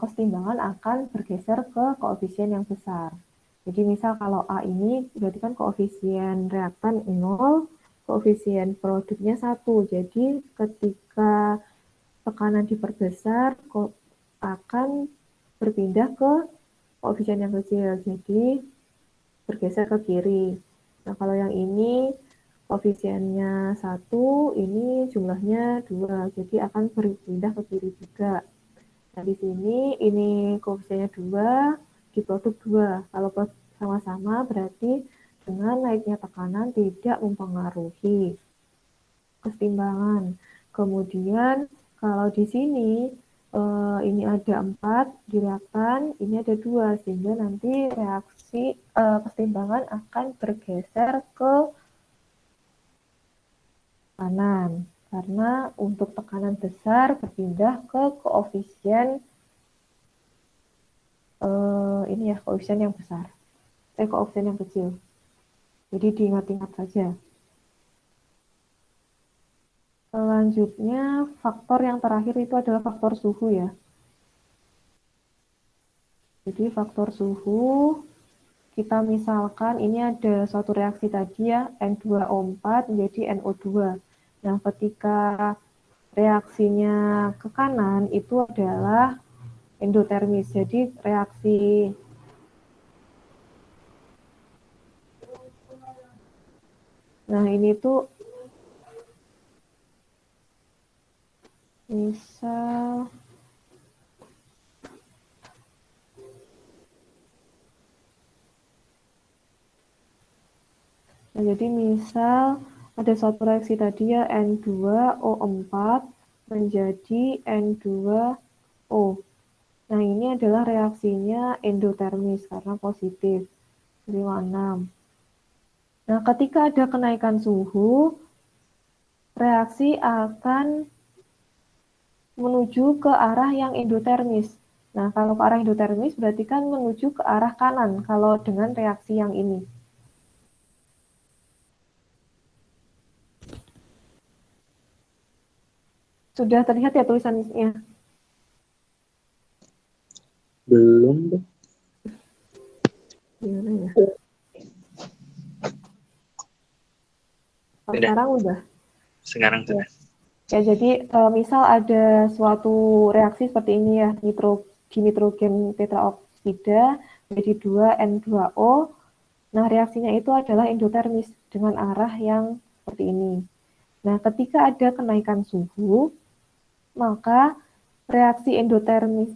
keseimbangan akan bergeser ke koefisien yang besar. Jadi misal kalau A ini berarti kan koefisien reaktan 0, koefisien produknya 1. Jadi ketika tekanan diperbesar akan berpindah ke koefisien yang kecil. Jadi bergeser ke kiri. Nah, kalau yang ini koefisiennya 1, ini jumlahnya 2. Jadi akan berpindah ke kiri juga. Nah, di sini ini koefisiennya 2, di produk 2. Kalau sama-sama berarti dengan naiknya tekanan tidak mempengaruhi keseimbangan. Kemudian kalau di sini ini ada 4 di reaktan, ini ada 2, sehingga nanti reaksi keseimbangan akan bergeser ke kanan. Karena untuk tekanan besar berpindah ke koefisien ini ya, koefisien yang besar. Koefisien yang kecil. Jadi diingat-ingat saja. Selanjutnya, faktor yang terakhir itu adalah faktor suhu ya. Jadi faktor suhu, kita misalkan ini ada suatu reaksi tadi ya, N2O4 menjadi NO2. Nah, ketika reaksinya ke kanan itu adalah endotermis. Jadi reaksi ini tuh misal jadi misal ada suatu reaksi tadi ya N2O4 menjadi N2O. Nah, ini adalah reaksinya endotermis karena positif. 56. Nah, ketika ada kenaikan suhu, reaksi akan menuju ke arah yang endotermis. Nah, kalau ke arah endotermis berarti kan menuju ke arah kanan kalau dengan reaksi yang ini. Sudah terlihat ya tulisannya? Belum, Bu. Gimana ya? Udah. Sekarang udah. Sekarang sudah. Ya, jadi misal ada suatu reaksi seperti ini ya, dinitrogen tetraoksida jadi 2N2O. Nah, reaksinya itu adalah endotermis dengan arah yang seperti ini. Nah, ketika ada kenaikan suhu, maka reaksi endotermis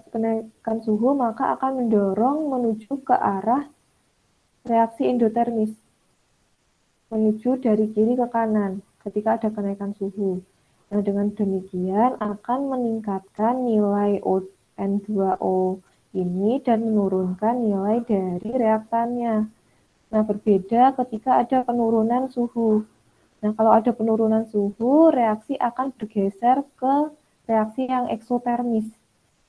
kenaikan suhu maka akan mendorong menuju ke arah reaksi endotermis, menuju dari kiri ke kanan ketika ada kenaikan suhu. Nah, dengan demikian akan meningkatkan nilai N2O ini dan menurunkan nilai dari reaktannya. Nah, berbeda ketika ada penurunan suhu. Nah, kalau ada penurunan suhu, reaksi akan bergeser ke reaksi yang eksotermis.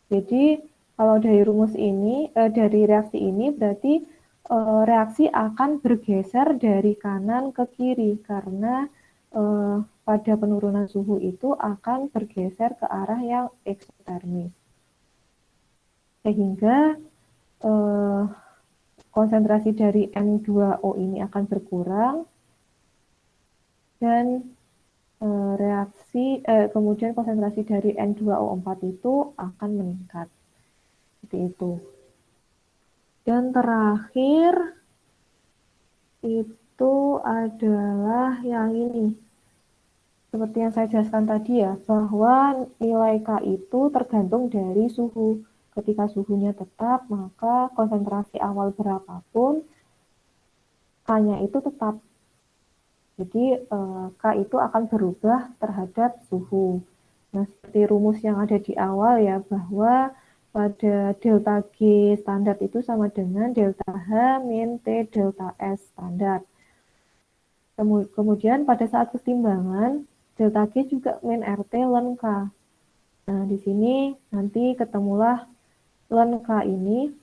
Jadi, kalau dari rumus ini, dari reaksi ini berarti reaksi akan bergeser dari kanan ke kiri karena pada penurunan suhu itu akan bergeser ke arah yang eksotermis. Sehingga konsentrasi dari N2O ini akan berkurang dan kemudian konsentrasi dari N2O4 itu akan meningkat. Seperti itu. Dan terakhir itu adalah yang ini. Seperti yang saya jelaskan tadi ya, bahwa nilai K itu tergantung dari suhu. Ketika suhunya tetap, maka konsentrasi awal berapapun, K-nya itu tetap. Jadi K itu akan berubah terhadap suhu. Nah, seperti rumus yang ada di awal ya, bahwa pada delta G standar itu sama dengan delta H min T delta S standar. Kemudian pada saat kesetimbangan, delta G juga min RT ln K. Nah, di sini nanti ketemulah ln K ini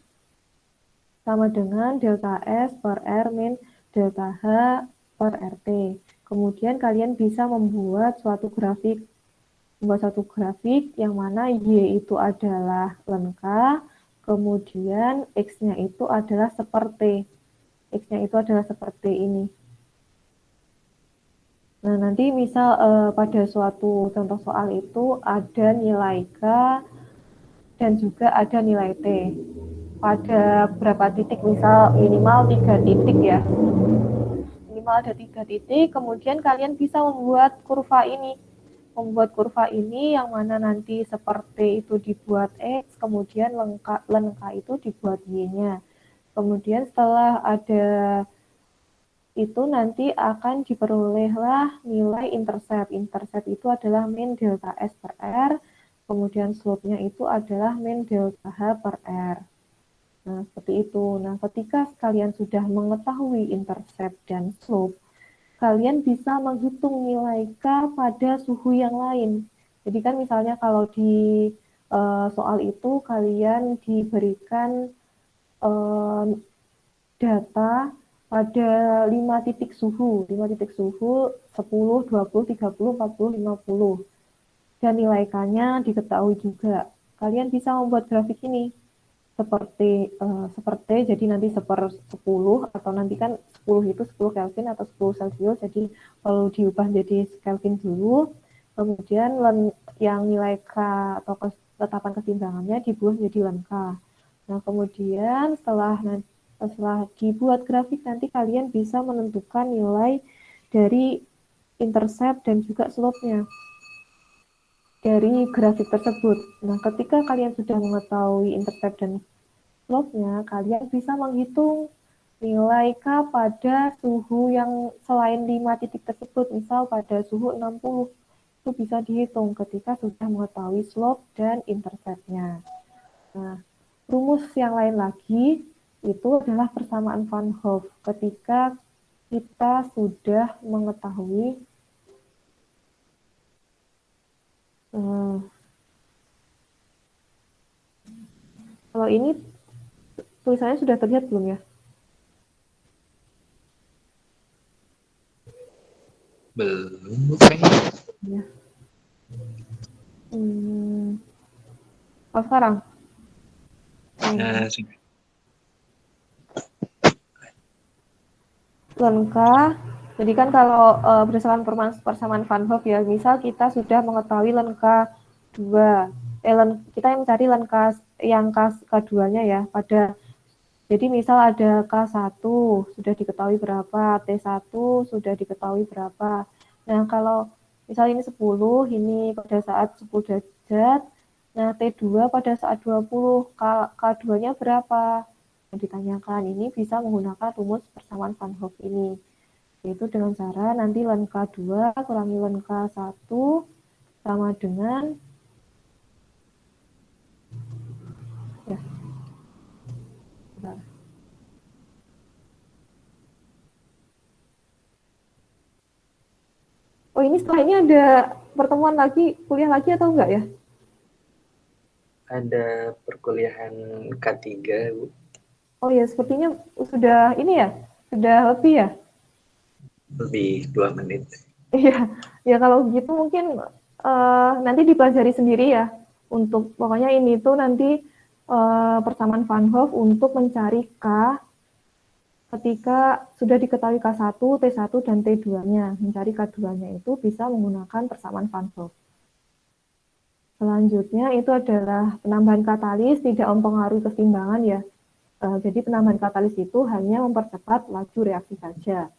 sama dengan delta S per R min delta H per RT. Kemudian kalian bisa membuat suatu grafik yang mana Y itu adalah ln K, kemudian X-nya itu adalah seperti. X-nya itu adalah seperti ini. Nah, nanti misal pada suatu contoh soal itu ada nilai K dan juga ada nilai T. Pada berapa titik, misal minimal 3 titik ya. Minimal ada 3 titik, kemudian kalian bisa membuat kurva ini. Membuat kurva ini yang mana nanti seperti itu dibuat X, kemudian ln K itu dibuat Y-nya. Kemudian setelah ada itu nanti akan diperolehlah nilai intercept. Intercept itu adalah min delta S per R, kemudian slope-nya itu adalah min delta H per R. Nah, seperti itu. Nah, ketika kalian sudah mengetahui intercept dan slope, kalian bisa menghitung nilai K pada suhu yang lain. Jadi kan misalnya kalau di soal itu kalian diberikan data pada 5 titik suhu 10, 20, 30, 40, 50. Dan nilai K-nya diketahui juga. Kalian bisa membuat grafik ini seperti jadi nanti 10 atau nanti kan 10 itu 10 Kelvin atau 10 Celcius, jadi kalau diubah jadi Kelvin dulu, kemudian yang nilai K atau ketetapan keseimbangannya dibuat jadi len K. Nah, kemudian setelah dibuat grafik nanti kalian bisa menentukan nilai dari intercept dan juga slope-nya dari grafik tersebut. Nah, ketika kalian sudah mengetahui intercept dan slope-nya, kalian bisa menghitung nilai K pada suhu yang selain 5 titik tersebut, misal pada suhu 60. Itu bisa dihitung ketika sudah mengetahui slope dan intercept-nya. Nah, rumus yang lain lagi itu adalah persamaan Van Hoff. Ketika kita sudah mengetahui kalau ini tulisannya sudah terlihat belum ya? Belum kayaknya. Ya. Oh, sekarang? Nah, Len K, jadi kan kalau berdasarkan persamaan Van Hoff ya, misal kita sudah mengetahui len K2, kita yang mencari len K yang K2-nya ya, jadi misal ada K1 sudah diketahui berapa, T1 sudah diketahui berapa. Nah, kalau misal ini 10, ini pada saat 10 derajat, nah T2 pada saat 20, K2-nya berapa? Yang ditanyakan ini bisa menggunakan rumus persamaan Van Hoff ini, yaitu dengan cara nanti len K2 kurangi len K1 sama dengan ya, bentar. Oh, ini setelah ini ada pertemuan lagi, kuliah lagi atau enggak ya? ada perkuliahan K3, Bu. Oh ya, sepertinya sudah ini ya, sudah lebih ya. Lebih 2 menit. Iya, ya kalau gitu mungkin nanti dipelajari sendiri ya. Untuk pokoknya ini tuh nanti persamaan Van Hoff untuk mencari K ketika sudah diketahui K1, T1, dan T2-nya. Mencari K2-nya itu bisa menggunakan persamaan Van Hoff. Selanjutnya itu adalah penambahan katalis tidak mempengaruhi keseimbangan ya. Jadi penambahan katalis itu hanya mempercepat laju reaksi saja.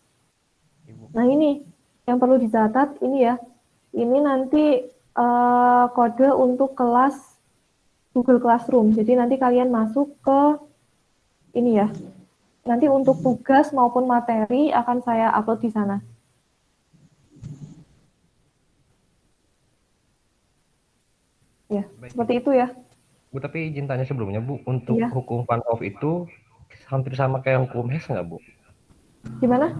Nah ini yang perlu dicatat ini ya. Ini nanti kode untuk kelas Google Classroom. Jadi nanti kalian masuk ke ini ya. Nanti untuk tugas maupun materi akan saya upload di sana. Ya, Baik, seperti itu ya. Bu, tapi izin tanya sebelumnya, Bu, untuk Iya. hukum Van Hoff itu hampir sama kayak hukum Hess nggak, Bu? Gimana?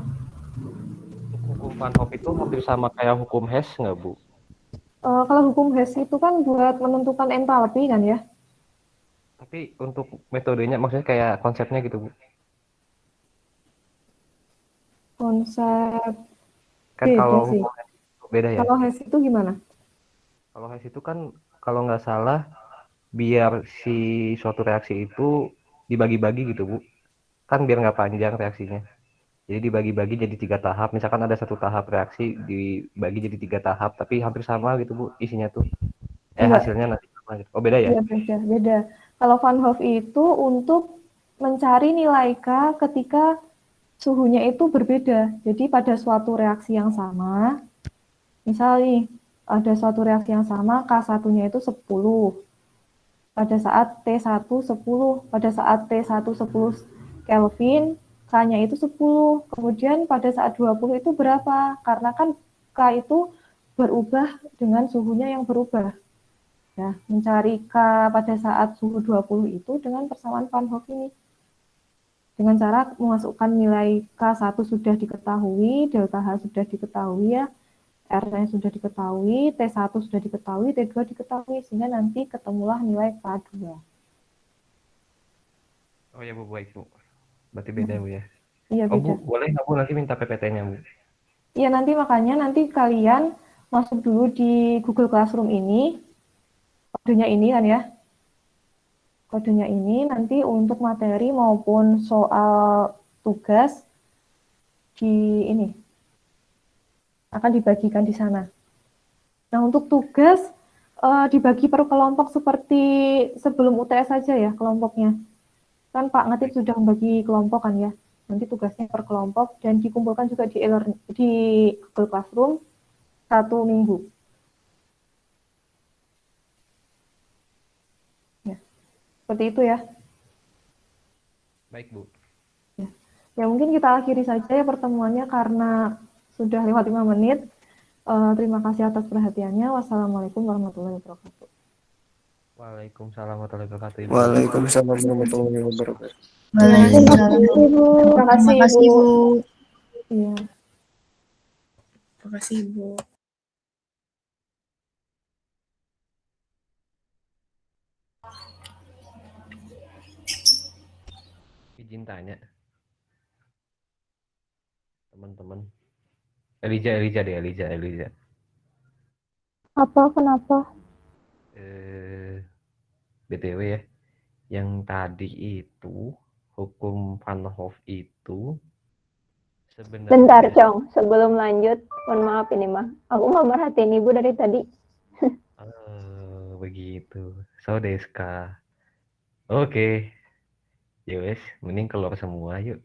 Untuk hukum Van Hoff itu hampir sama kayak hukum Hess nggak, Bu? Kalau hukum Hess itu kan buat menentukan entalpi kan ya. Tapi untuk metodenya, maksudnya kayak konsepnya gitu, Bu. Konsep Kan beda kalau sih. hukum Hess itu beda ya. Kalau Hess itu gimana? Kalau Hess itu kan kalau nggak salah biar si suatu reaksi itu dibagi-bagi gitu, Bu. Kan biar nggak panjang reaksinya. Jadi dibagi-bagi jadi 3 tahap. Misalkan ada 1 tahap reaksi dibagi jadi 3 tahap, tapi hampir sama gitu, Bu, isinya tuh. Enggak. Hasilnya nanti sama gitu. Oh, beda ya? Iya, beda. Kalau Van Hoff itu untuk mencari nilai K ketika suhunya itu berbeda. Jadi pada suatu reaksi yang sama, misal nih, ada suatu reaksi yang sama, K1-nya itu 10. Pada saat T1 10, pada saat T1 10 Kelvin, K-nya itu 10. Kemudian pada saat 20 itu berapa? Karena kan K itu berubah dengan suhunya yang berubah. Ya, mencari K pada saat suhu 20 itu dengan persamaan Van Hoff ini. dengan cara memasukkan nilai K1 sudah diketahui, delta H sudah diketahui ya, R-nya sudah diketahui, T1 sudah diketahui, T2 diketahui, sehingga nanti ketemulah nilai K2. Oh ya Bu, baik Bu. Berarti beda Bu ya. Iya, Oh Bu, beda. boleh nggak Bu nanti minta PPT-nya Bu? Iya, nanti makanya nanti kalian masuk dulu di Google Classroom ini, kodenya ini kan ya. Kodenya ini nanti untuk materi maupun soal tugas di ini akan dibagikan di sana. Nah, untuk tugas dibagi per kelompok seperti sebelum UTS saja ya kelompoknya. Kan Pak Ngatip sudah membagi kelompok kan ya. Nanti tugasnya per kelompok dan dikumpulkan juga di Google Classroom 1 minggu. Ya, seperti itu ya. Baik Bu. Ya mungkin kita akhiri saja ya pertemuannya karena sudah lewat 5 menit. Terima kasih atas perhatiannya. Wassalamualaikum warahmatullahi wabarakatuh. Waalaikumsalam warahmatullahi wabarakatuh Ibu. Waalaikumsalam warahmatullahi wabarakatuh. Waalaikumsalam. Ibu. Terima kasih, Bu. Iya. Terima kasih, Bu. Izin tanya. Teman-teman. Eliza. Apa, kenapa? BTW ya, yang tadi itu hukum Van Hoff itu sebenarnya Bentar, Cong. Sebelum lanjut, mohon maaf ini mah. Aku nggak merhatiin Ibu dari tadi. begitu. So Deska. Oke. Ya wes, mending keluar semua yuk.